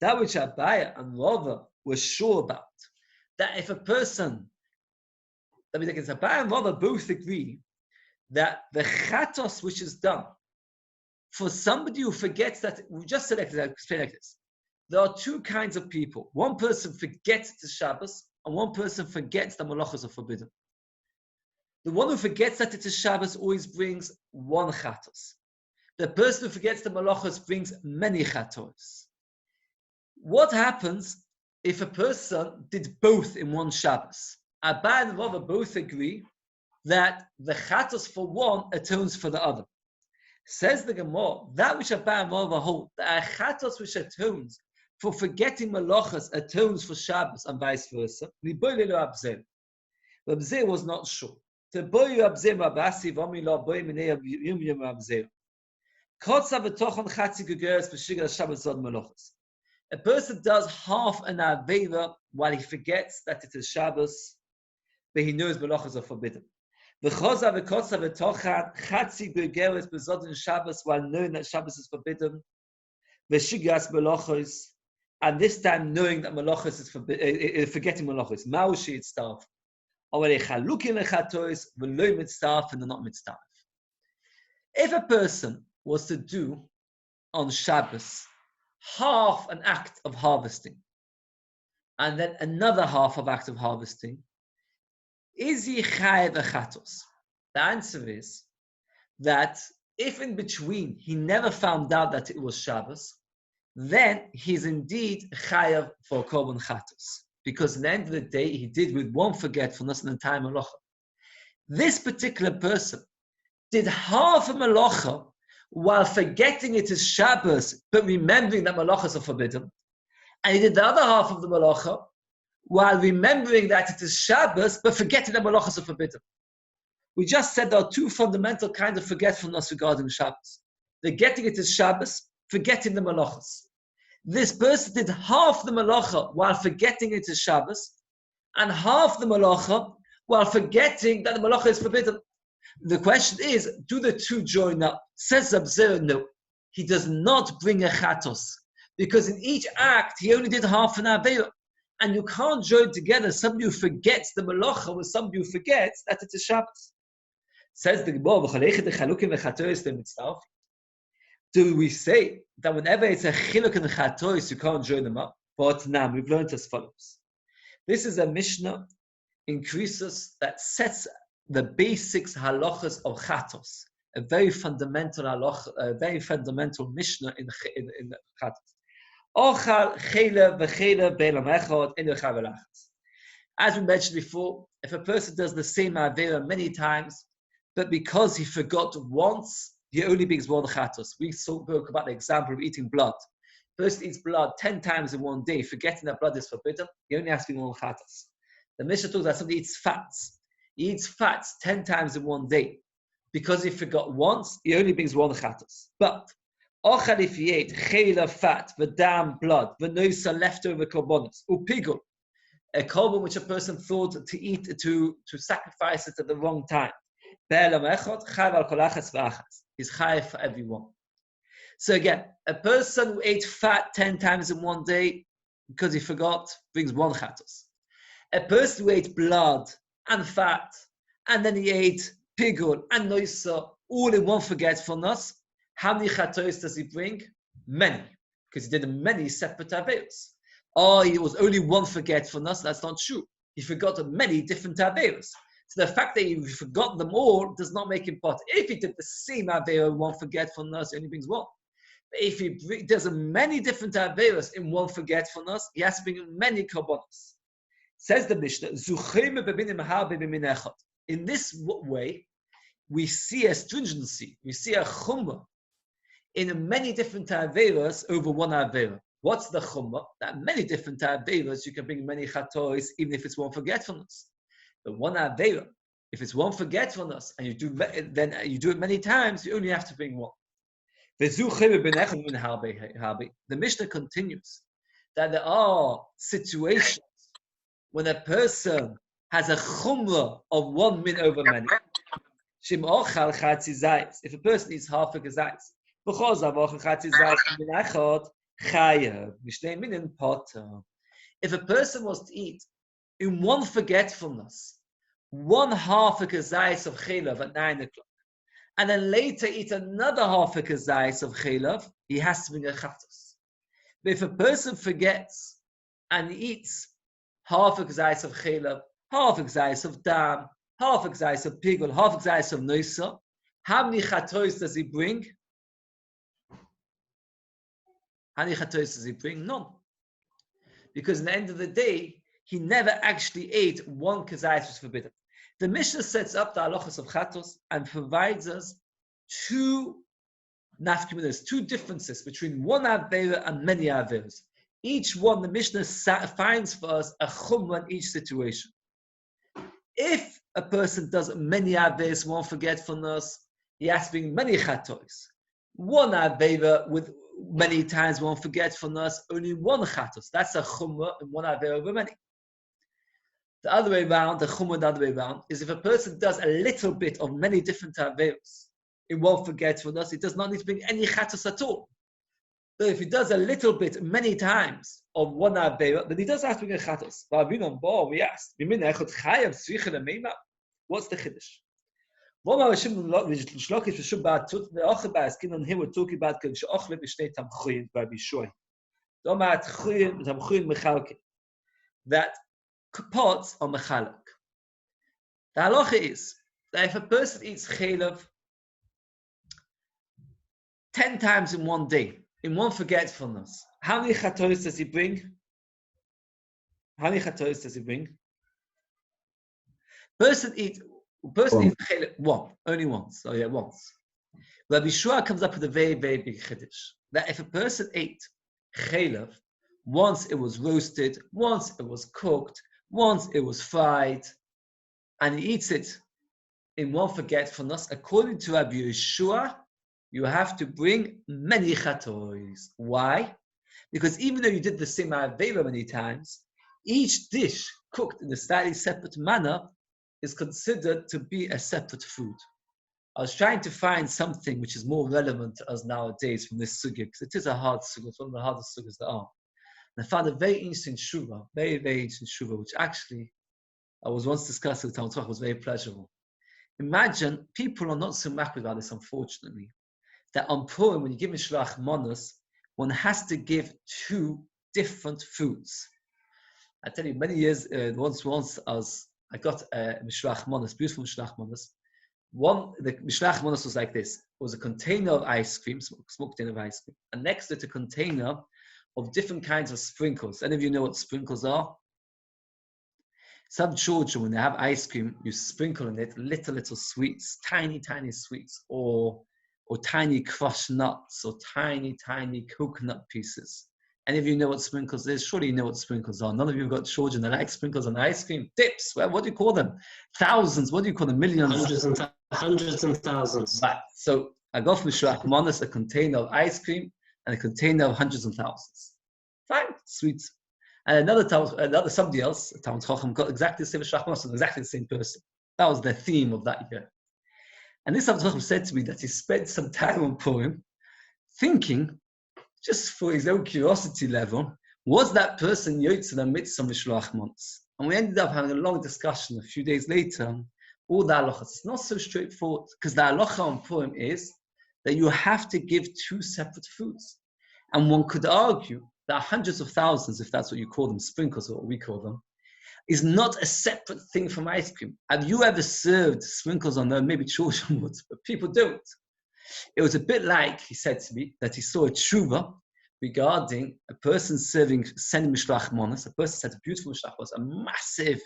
that which Abaye and Rava were sure about, that if a person, Abaye and Rava both agree that the chatos which is done for somebody who forgets that, we just selected that, explain like this. There are 2 kinds of people. One person forgets the Shabbos, and one person forgets that malachos are forbidden. The one who forgets that it is Shabbos always brings 1 chatos. The person who forgets the malachos brings many chatos. What happens if a person did both in one Shabbos? Abaye and Rava both agree that the chatos for one atones for the other. Says the Gemara, that which Abaye and Rava hold, the chatos which atones for forgetting malachas atones for Shabbos and vice versa. Rabzeh was not sure. A person does half an avera while he forgets that it is Shabbos, but he knows malachas are forbidden. Shabbos while knowing that Shabbos is forbidden. And this time knowing that malachas is forgetting malachas. Maushi itself. Or chalukin lechatois v'lo mitzdarf and they're not mitzdarf. If a person was to do on Shabbos half an act of harvesting and then another half of act of harvesting, is he chayav echatos? The answer is that if in between he never found out that it was Shabbos, then he's indeed chayav for korban chatos. Because at the end of the day, he did with one forgetfulness an entire malacha. This particular person did half a malacha while forgetting it is Shabbos, but remembering that malachas are forbidden. And he did the other half of the malacha while remembering that it is Shabbos, but forgetting that malachas are forbidden. We just said there are two fundamental kinds of forgetfulness regarding Shabbos. Forgetting it is Shabbos, forgetting the malachas. This person did half the malacha while forgetting it is Shabbos, and half the malacha while forgetting that the malacha is forbidden. The question is, do the two join up? Says Rabzeh, no. He does not bring a chatos, because in each act, he only did half an avera. And you can't join together somebody who forgets the malacha with somebody who forgets that it is Shabbos. Says the Gemara, do we say that whenever it's a chiluk and a chatois, you can't join them up? But now we've learned as follows. This is a Mishnah in Krisos that sets the basics halachas of chatos, a very fundamental halacha, a very fundamental Mishnah in chatos. Ochal chela v'chela be'elam echad enu chav elachas. As we mentioned before, if a person does the same avera many times, but because he forgot once, he only brings one chatos. We spoke about the example of eating blood. Person eats blood 10 times in one day, forgetting that blood is forbidden, he only has to bring one chatos. The Mishnah talks about somebody eats fats. He eats fats 10 times in one day. Because he forgot once, he only brings one chatos. But ochad if he ate chela fat, v'dam blood, v'noisa leftover korbanos, upigul, a korban which a person thought to eat to sacrifice it at the wrong time. He's chayav for everyone. So again, a person who ate fat 10 times in one day because he forgot brings one chatos. A person who ate blood and fat and then he ate pigul and noisa all in one forgetfulness, how many chatos does he bring? Many, because he did many separate averos. Oh, it was only one forgetfulness. That's not true. He forgot many different averos. So the fact that he forgot them all does not make him part. If he did the same avera in one forgetfulness, he only brings one. But if he does many different averos in one forgetfulness, he has to bring many korbanos. Says the Mishnah, in this way, we see a stringency, we see a chumrah in many different averos over one avera. What's the chumrah? That many different averos you can bring many chatois, even if it's one forgetfulness. But one avera, if it's one forgetfulness and you do it many times, you only have to bring one. The Mishnah continues that there are situations when a person has a chumrah of one min over many. If a person eats half a gazais, if a person was to eat in one forgetfulness, one half a kazayis of chelav at 9 o'clock, and then later eat another half a kazayis of chelav, he has to bring a chatos. But if a person forgets and eats half a kazayis of chelav, half a kazayis of dam, half a kazayis of pigul, half a kazayis of noisa, how many chatos does he bring? How many chatos does he bring? None. Because at the end of the day, he never actually ate one kazayis which was forbidden. The Mishnah sets up the halachas of chatos and provides us two nafkaminas, two differences between one avera and many averas. Each one, the Mishnah finds for us a chumrah in each situation. If a person does many aveis, one forgetfulness, he has to bring many chatos. One avera with many times one forgetfulness, only one chatos. That's a chumrah and one avera over many. The other way around, the chumrah the other way around, is if a person does a little bit of many different averos, in one forgetfulness, he does not need to bring any chatos at all. But if he does a little bit many times of one avera, then he does have to bring a chatos. We asked, what's the chiddush? Here we're talking about that pots are mechalek. The halacha is that if a person eats chaylev 10 times in one day, in one forgetfulness, how many chatos does he bring? Person eats chaylev one, only once. Oh yeah, once. Rabbi Shua comes up with a very, very big chiddush that if a person ate chaylev, once it was roasted, once it was cooked, once it was fried, and he eats it in one forgetfulness, according to Rabbi Yeshua, you have to bring many chatois. Why? Because even though you did the same avera many times, each dish cooked in a slightly separate manner is considered to be a separate food. I was trying to find something which is more relevant to us nowadays from this sugya, because it is a hard sugya, it's one of the hardest sugyas there are. And I found a very interesting shuvah, very, very interesting shuvah, which actually I was once discussing with Talmud Chacham, was very pleasurable. Imagine, people are not so mad about this, unfortunately, that on Purim, when you give Mishloach Manos, one has to give two different foods. I tell you, many years, once I got a Mishloach Manos, beautiful Mishloach Manos. The Mishloach Manos was like this. It was a container of ice cream, smoked container of ice cream, and next to it a container of different kinds of sprinkles. Any of you know what sprinkles are? Some children, when they have ice cream, you sprinkle in it little sweets, tiny sweets, or tiny crushed nuts, or tiny coconut pieces. Any of you know what sprinkles is? Surely you know what sprinkles are. None of you have got children that like sprinkles on ice cream. Dips, well, what do you call them? Thousands, what do you call them? Millions? Hundreds and thousands. Right. So I got from Mishloach Manos a container of ice cream and a container of hundreds and thousands. Fine, sweet. And somebody else, Talmud Chacham, got exactly the same Mishloach Manos, exactly the same person. That was the theme of that year. And this Talmud Chacham said to me that he spent some time on Purim thinking, just for his own curiosity level, was that person Yotze in the midst of Mishloach Manos? And we ended up having a long discussion a few days later, all the halachas. It's not so straightforward, because the halacha on Purim is that you have to give two separate foods. And one could argue that hundreds of thousands, if that's what you call them, sprinkles, or what we call them, is not a separate thing from ice cream. Have you ever served sprinkles on there? Maybe children would, but people don't. It was a bit like, he said to me, that he saw a tshuva regarding a person sending Mishloach Manos. A person sent a beautiful Mishloach Manos, a massive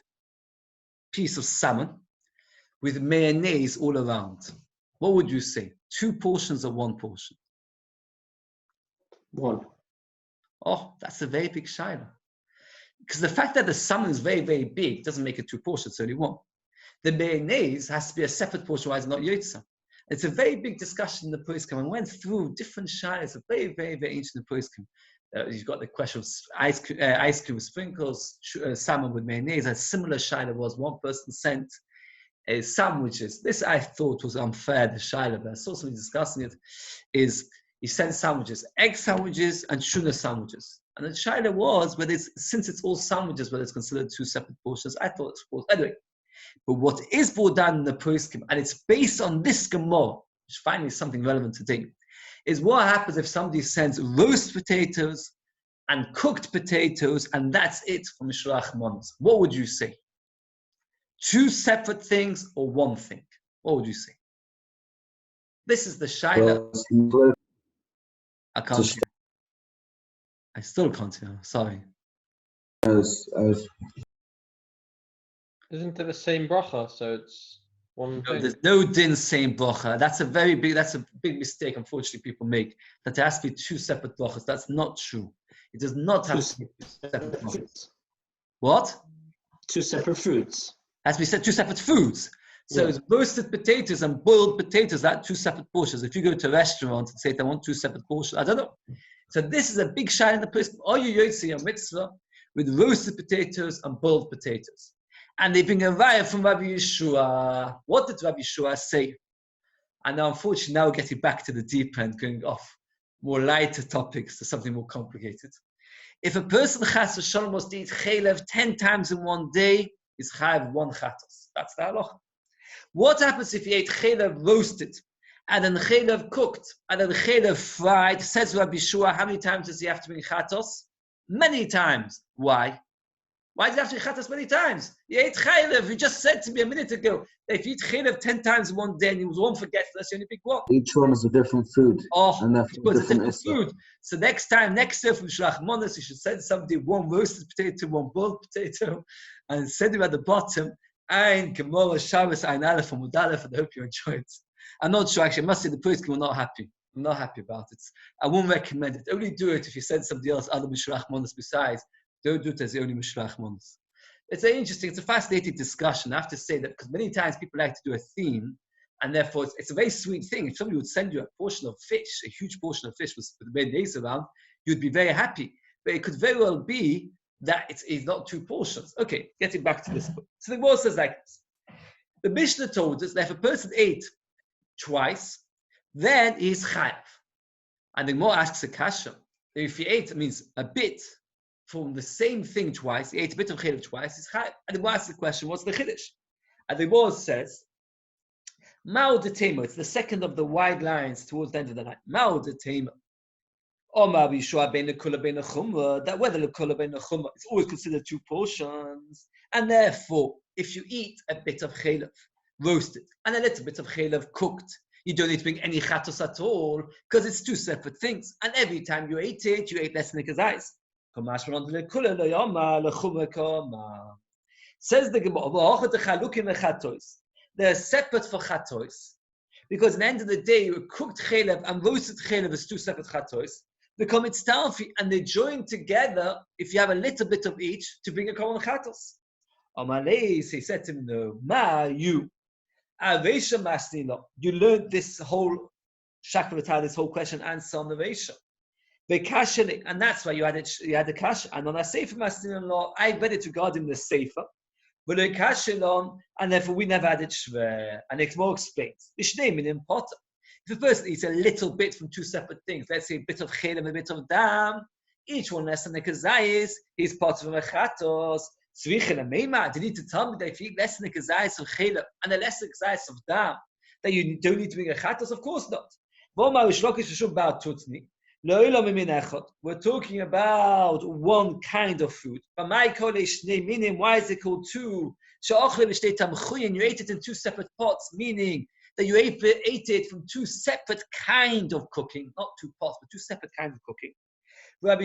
piece of salmon with mayonnaise all around. What would you say? 2 portions or 1 portion? 1. Oh, that's a very big shaila. Because the fact that the salmon is very, very big doesn't make it 2 portions, it's only 1. The mayonnaise has to be a separate portion, otherwise not yotza. It's a very big discussion in the poskim. I went through different shaylas, a very, very, very ancient poskim. You've got the question of ice cream with sprinkles, salmon with mayonnaise. A similar shayla was one person sent sandwiches. This I thought was unfair, the shayla, but I saw somebody discussing it, is he sent sandwiches, egg sandwiches and tuna sandwiches. And the shayla was, since it's all sandwiches, whether it's considered 2 separate portions, I thought it's portions. Anyway, but what is brought down in the poskim, and it's based on this Gemara, which finally is something relevant today, is what happens if somebody sends roast potatoes and cooked potatoes, and that's it for Mishloach Manos. What would you say? 2 separate things or 1 thing? What would you say? This is the shayla. Well, I can't hear. I still can't hear. Sorry. Isn't it the same bracha? So it's 1 thing. There's no din same bracha. That's a big mistake, unfortunately, people make, that there has to be 2 separate brachas. That's not true. It does not have to be two separate foods. What? Two separate foods. As we said, two separate foods. So it's roasted potatoes and boiled potatoes, that two separate portions. If you go to a restaurant and say, I want two separate portions, I don't know. So this is a big shine in the person. Are you yotzi your mitzvah with roasted potatoes and boiled potatoes? And they bring a raya from Rabbi Yeshua. What did Rabbi Yeshua say? And now, unfortunately, now we're getting back to the deep end, going off more lighter topics to something more complicated. If a person chas v'shalom was to eat chaylev 10 times in one day, he's chayav one chatos. That's the halacha. What happens if you ate chaylev roasted, and then chaylev cooked, and then chaylev fried? Says Rabbi Yeshua, how many times does he have to bring chatos? Many times. Why? Why do you have to eat chatos many times? You ate chaylev. You just said to me a minute ago that if you eat chaylev 10 times in one day and you won't forget, that's the only big one. Each one is a different food. And because it's different food. So next year from Shlach Monos, you should send somebody one roasted potato, one boiled potato, and send him at the bottom. Ein Gemara Shabbos Ein Aleph and Mudalef, and I hope you enjoy it. I'm not sure, actually, I must say the person was not happy. I'm not happy about it. I won't recommend it. Only do it if you send somebody else other Mishlach Monos besides. Don't do it as the only Mishlach Monos. It's interesting, it's a fascinating discussion. I have to say that because many times people like to do a theme, and therefore it's a very sweet thing. If somebody would send you a portion of fish, a huge portion of fish with the red days around, you'd be very happy. But it could very well be that it's not two portions. Okay, getting back to this. So the Gemara says like this. The Mishnah told us that if a person ate twice, then he's chayav. And the Gemara asks a kasha. If he ate, it means a bit from the same thing twice, he ate a bit of chaylev twice, he's chayav. And the Gemara asks the question, what's the chiddush? And the Gemara says, Mao de Tema, it's the second of the wide lines towards the end of the line. Mao de Tema. That whether the kula bein the chumra is always considered two portions, and therefore, if you eat a bit of chaylev roasted and a little bit of chaylev cooked, you don't need to bring any chatos at all because it's two separate things. And every time you ate it, you ate less than nikazais. Says the Gemara, they're separate for chatos because at the end of the day, you cooked chaylev and roasted chaylev is two separate chatos. They come it's talfi and they join together if you have a little bit of each to bring a common chatos. Amalei, he said to him, no, you learned this whole shakratah, this whole question answer on the Reisha. And that's why you had the kash. And on a sefer mastin I read it regarding the sefer. But the kash and therefore we never had it shver. And it's more explained. It's name in potter. If a person eats a little bit from two separate things, let's say a bit of chaylev and a bit of dam, each one less than the kazayis, he's part of a chatos. Tzvichen and meima, they need to tell me that if you eat less than the kazayis of chaylev and a less than the kazayis of dam, that you don't need to bring a chatos? Of course not. We're talking about one kind of food. Why is it called two? You ate it in two separate pots, meaning that you ate it from two separate kind of cooking, not two pots, but two separate kinds of cooking. That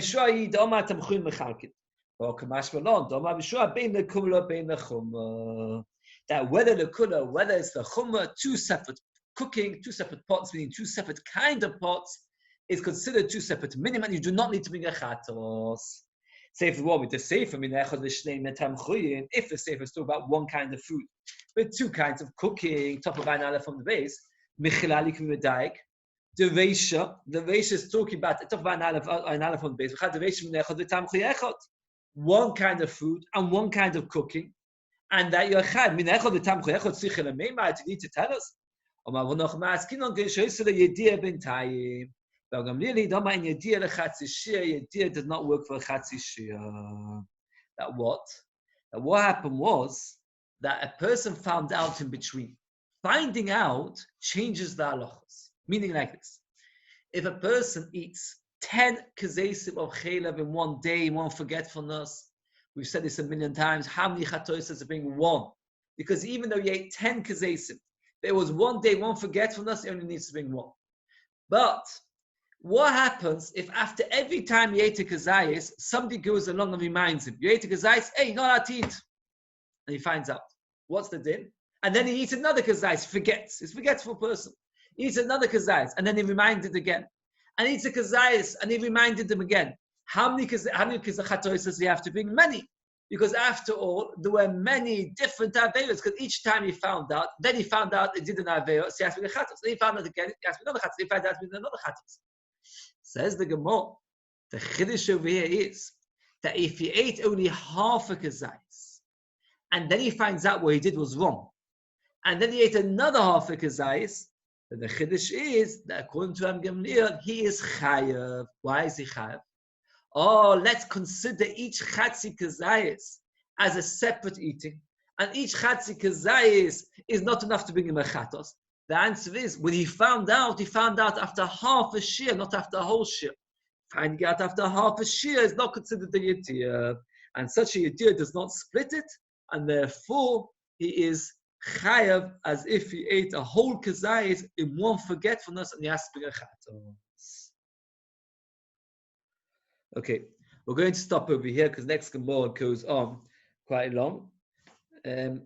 whether the kula, whether it's the chumrah, two separate cooking, two separate pots, meaning two separate kind of pots, is considered two separate minimum. You do not need to bring a chatos. Say if you want me to say for me, if the sefer is still about one kind of food, but two kinds of cooking, top of an aleph from the base, the Reisha is talking about the top of an aleph from the base. One kind of food and one kind of cooking, and that you're chad. You need to tell us. Yediyah does not work for a chatzi shiur. That what happened was that a person found out in between. Finding out changes the halachos. Meaning like this. If a person eats 10 kazesim of chaylev in one day, one forgetfulness, we've said this a million times, how many chatos does it bring? One. Because even though you ate 10 kazesim, there was one day, one forgetfulness, he only needs to bring one. But what happens if after every time you ate a kazayis, somebody goes along and reminds him, you ate a kazayis, hey, you're not allowed to eat. And he finds out. What's the din? And then he eats another kazayis, forgets. He's a forgetful person. He eats another kazayis, and then he reminded again. And he eats a kazayis, and he reminded him again. How many Kizachatois does he have to bring? Many. Because after all, there were many different Averos, because each time he found out he did an Avero, so he has to bring a Chatos. Then he found out again, he has to bring another Chatos. He found out to bring another Chatos. Says the Gemara, the Chiddush over here is that if he ate only half a Kazais, and then he finds out what he did was wrong, and then he ate another half a Kazais, then the Chiddush is that according to Ram Gamliel, he is Chayav. Why is he Chayav? Oh, let's consider each Chatzi Kazayis as a separate eating. And each Chatzi Kazayis is not enough to bring him a Chatos. The answer is, when he found out after half a shear, not after a whole shear. Finding out after half a shear is not considered a Yediyah. And such a Yediyah does not split it, and therefore he is Chayav as if he ate a whole Kazayis in one forgetfulness, and he has to bring a Chatos. Okay, we're going to stop over here because next Gemara goes on quite long. I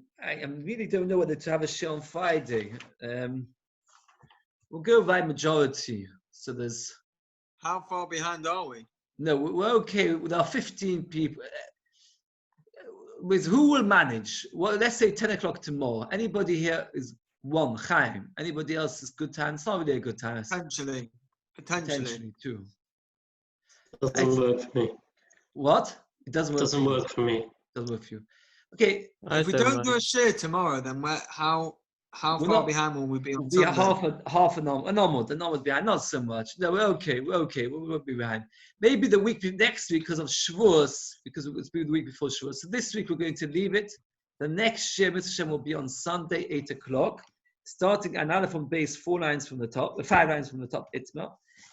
really don't know whether to have a show on Friday. We'll go by majority. So there's... How far behind are we? No, we're okay. There are 15 people. With who will manage? Well, let's say 10 o'clock tomorrow. Anybody here is one, Chaim. Anybody else is good time? It's not really a good time. Potentially too. Doesn't work for me. What? It doesn't work. Doesn't work for me. Doesn't work for you. Okay. If we don't do a share tomorrow, then how far behind will we be on Sunday? Half an hour behind. Not so much. No, we're okay. We won't be behind. Maybe the week next week because of Shavuos, because it's been the week before Shavuos. So this week we're going to leave it. The next share, Mr. Hashem, will be on Sunday, 8 o'clock, starting another from base 5 lines from the top, Itma.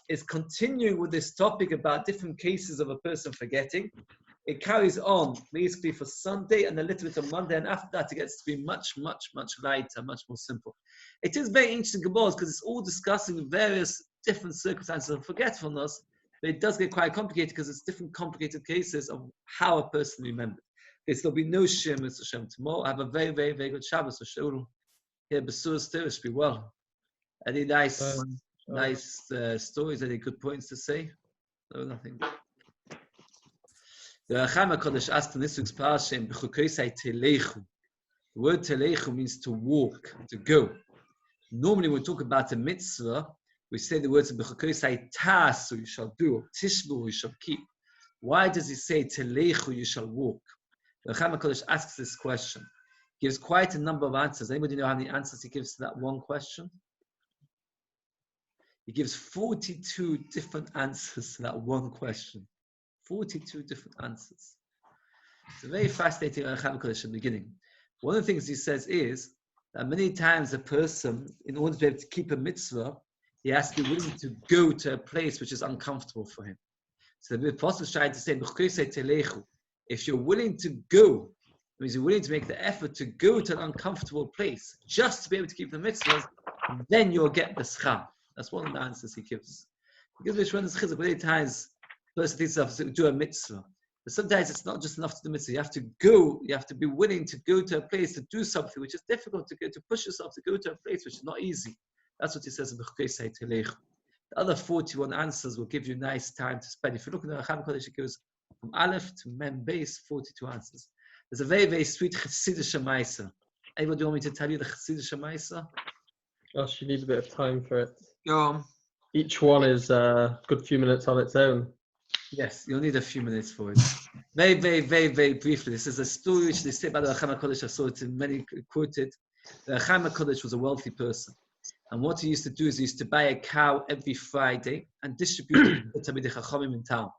Is continuing with this topic about different cases of a person forgetting. It carries on basically for Sunday and a little bit on Monday, and after that it gets to be much, much, much lighter, much more simple. It is very interesting Gemara because it's all discussing various different circumstances of forgetfulness, but it does get quite complicated because it's different complicated cases of how a person remembers. Okay, so there'll be no Shir, Mr. Hashem, tomorrow. I have a very, very, very good Shabbos. Here, Besur Stirish, be well. Any nice stories, any good points to say? No, nothing. The Chaim HaKadosh asked in this week's parasha, the word telechu means to walk, to go. Normally when we talk about a mitzvah, we say the words b'chukosai tasu, you shall do, or tishbu, you shall keep. Why does he say telechu, you shall walk? The Chaim HaKadosh asks this question. He gives quite a number of answers. Anybody know how many answers he gives to that one question? He gives 42 different answers to that one question. 42 different answers. It's a very fascinating Chaim HaKadosh in the beginning. One of the things he says is that many times a person, in order to be able to keep a mitzvah, he has to be willing to go to a place which is uncomfortable for him. So the Apostle is trying to say, if you're willing to go, it means you're willing to make the effort to go to an uncomfortable place just to be able to keep the mitzvahs, then you'll get the schar. That's one of the answers he gives. He gives me tremendous chizuk. Many times, the person thinks of to do a mitzvah. But sometimes it's not just enough to do mitzvah. You have to go, you have to be willing to go to a place to do something which is difficult to go, to push yourself to go to a place which is not easy. That's what he says in the The other 41 answers will give you nice time to spend. If you look at the Chaim HaKadosh, it goes from Aleph to Mem Beis, 42 answers. There's a very, very sweet Chassidish Maisa. Anybody want me to tell you the Chassidish Maisa? Oh, she needs a bit of time for it. Go on. Each one is a good few minutes on its own. Yes, you'll need a few minutes for it. Very, very, very, very briefly. This is a story which they say about the Chaim HaKadosh. I saw it in many quoted. The Chaim HaKadosh was a wealthy person. And what he used to do is he used to buy a cow every Friday and distribute it to the Chachamim in town.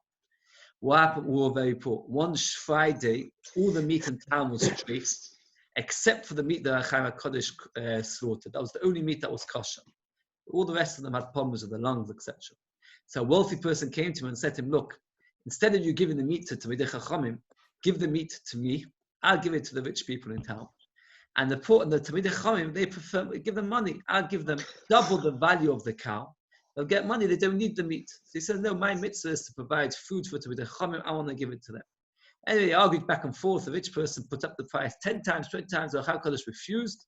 What happened? We were very poor. One Friday, all the meat in town was strafed, except for the meat that Chaim HaKadosh slaughtered. That was the only meat that was kosher. All the rest of them had problems with the lungs, etc. So a wealthy person came to him and said to him, look, instead of you giving the meat to Talmidei Chachamim, give the meat to me. I'll give it to the rich people in town. And the poor and the Talmidei Chachamim, they prefer, give them money. I'll give them double the value of the cow. They'll get money, they don't need the meat. So he says, no, my mitzvah is to provide food for Talmidei Chachamim. I want to give it to them. Anyway, they argued back and forth. The rich person put up the price 10 times, 20 times. The Chaim HaKadosh refused.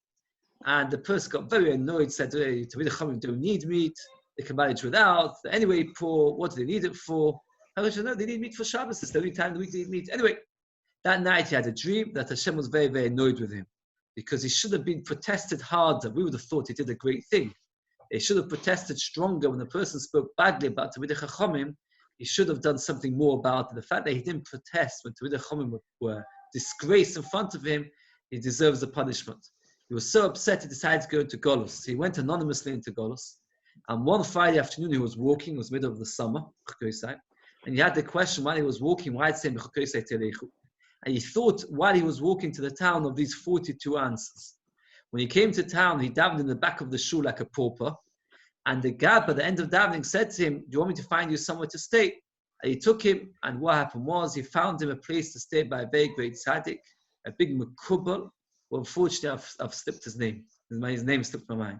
And the person got very annoyed, said, hey, Talmidei Chachamim don't need meat. They can manage without. They're anyway poor. What do they need it for? No, they need meat for Shabbos. It's the only time of the week they eat meat. Anyway, that night he had a dream that Hashem was very, very annoyed with him because he should have been protested harder. We would have thought he did a great thing. He should have protested stronger when the person spoke badly about Talmidei Chachamim. He should have done something more about it. The fact that he didn't protest when Talmidei Chachamim were disgraced in front of him, he deserves the punishment. He was so upset he decided to go into Golus. He went anonymously into Golus. And one Friday afternoon he was walking, it was middle of the summer, and he had the question while he was walking, why it's saying and he thought while he was walking to the town of these 42 answers. When he came to town, he davened in the back of the shul like a pauper. And the Gab at the end of davening said to him, do you want me to find you somewhere to stay? And he took him, and what happened was he found him a place to stay by a very great tzaddik, a big makubal. Well, unfortunately, I've slipped his name. His name slipped my mind.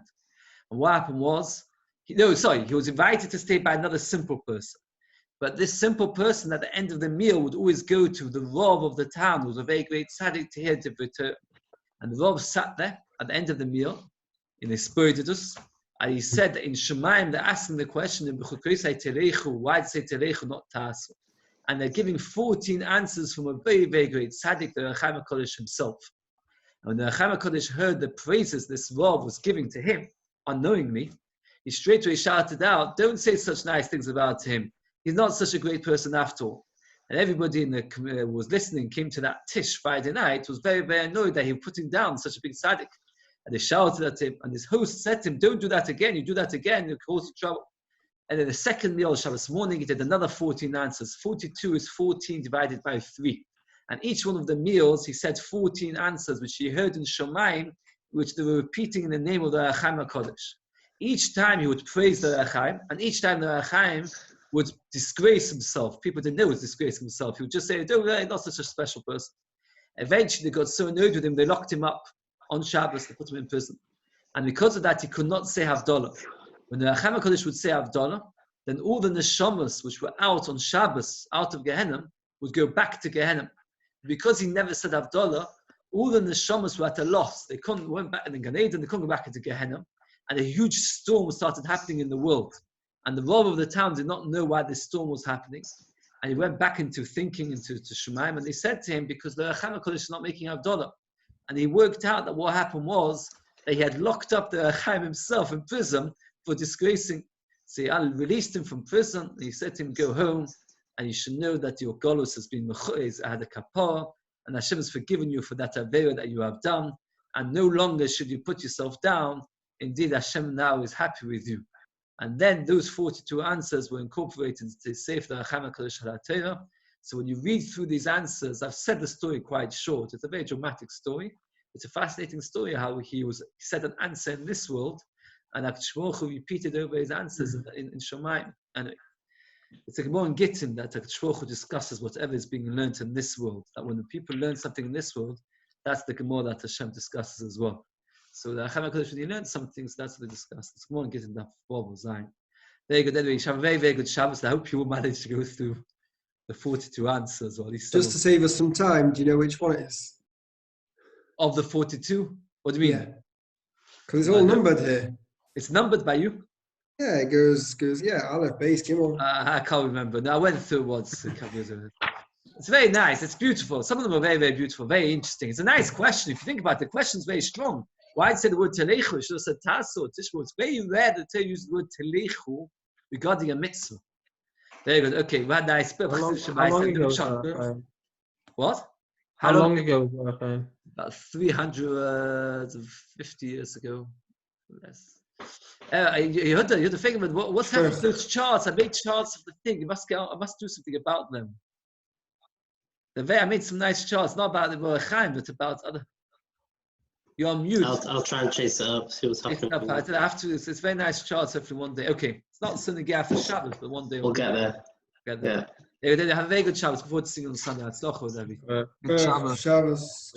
And what happened was, he was invited to stay by another simple person. But this simple person at the end of the meal would always go to the Rav of the town, who was a very great tzaddik, to hear the Torah. And the Rav sat there at the end of the meal, in his spiritus, and he said that in Shemaim, they're asking the question, why did say Telechu, not Tasu? And they're giving 14 answers from a very, very great tzaddik, the Rechaim HaKodesh himself. And when the Rechaim HaKodesh heard the praises this Rav was giving to him, unknowingly, he straight away shouted out, don't say such nice things about him. He's not such a great person after all. And everybody in the who was listening came to that Tish Friday night, was very, very annoyed that he was putting down such a big tzaddik. And they shouted at him, and his host said to him, don't do that again, you do that again, you'll cause trouble. And then the second meal, Shabbos morning, he did another 14 answers. 42 is 14 divided by 3. And each one of the meals, he said 14 answers, which he heard in Shomayim, which they were repeating in the name of the Rechaim HaKodesh. Each time he would praise the Rechaim, and each time the Rechaim would disgrace himself. People didn't know he was disgracing himself. He would just say, don't worry, not such a special person. Eventually, they got so annoyed with him, they locked him up on Shabbos, they put him in prison. And because of that, he could not say Havdalah. When the Rechaim HaKodesh would say Havdalah, then all the neshamas which were out on Shabbos, out of Gehenna, would go back to Gehenna. Because he never said Havdalah, all the neshamas were at a loss. They went back in the Gan Eden, they couldn't go back into Gehenna. And a huge storm started happening in the world. And the Rav of the town did not know why this storm was happening. And he went back into thinking, into Shemaim, and they said to him, because the Rechaim HaKodesh is not making Havdalah. And he worked out that what happened was that he had locked up the Rechaim himself in prison for disgracing. So he released him from prison, and he said to him, go home, and you should know that your Golus has been had a kapar, and Hashem has forgiven you for that Avera that you have done, and no longer should you put yourself down. Indeed, Hashem now is happy with you. And then those 42 answers were incorporated into Sefer Rechaim HaKodesh HaTorah. So when you read through these answers, I've said the story quite short. It's a very dramatic story. It's a fascinating story how he said an answer in this world, and HaKadosh Baruch Hu repeated over his answers in Shomayim. And it's a Gemara in Gittin that HaKadosh Baruch Hu discusses whatever is being learned in this world. That when the people learn something in this world, that's the Gemara that Hashem discusses as well. So the Rechaim HaKodesh, when he learned some things, that's what they discuss. It's Gemara in Gittin that Bob Zayin. Very good. Anyway, you have a very, very good Shabbos. I hope you will manage to go through the 42 answers, or at least just to save us some time. Do you know which one it is? Of the 42? What do you mean? Yeah, because it's all numbered here. It's numbered by you? Yeah, it goes. Yeah, Aleph, Beis, Gimel. I can't remember. No, I went through it once a couple years ago. It's very nice. It's beautiful. Some of them are very, very beautiful, very interesting. It's a nice question. If you think about it, the question's very strong. Why did it say the word telechu? It should have said tasso, tishmo. It's very rare that they use the word telechu regarding a mitzvah. Very good. Okay, we had nice. How long ago? What? How long ago was that? About 350 years ago. Less. You heard the thing about what's happened to those charts? I made charts of the thing. I must do something about them. I made some nice charts, not about the Rechaim, but about other. You're on mute. I'll try and chase it up, see what's happening. I have to. It's very nice charts. Hopefully one day. Okay, it's not Sunday for Shabbos, but one day we'll get there. Yeah. They have a very good Shabbos. Before to sing on Sunday. It's not good. Shabbos.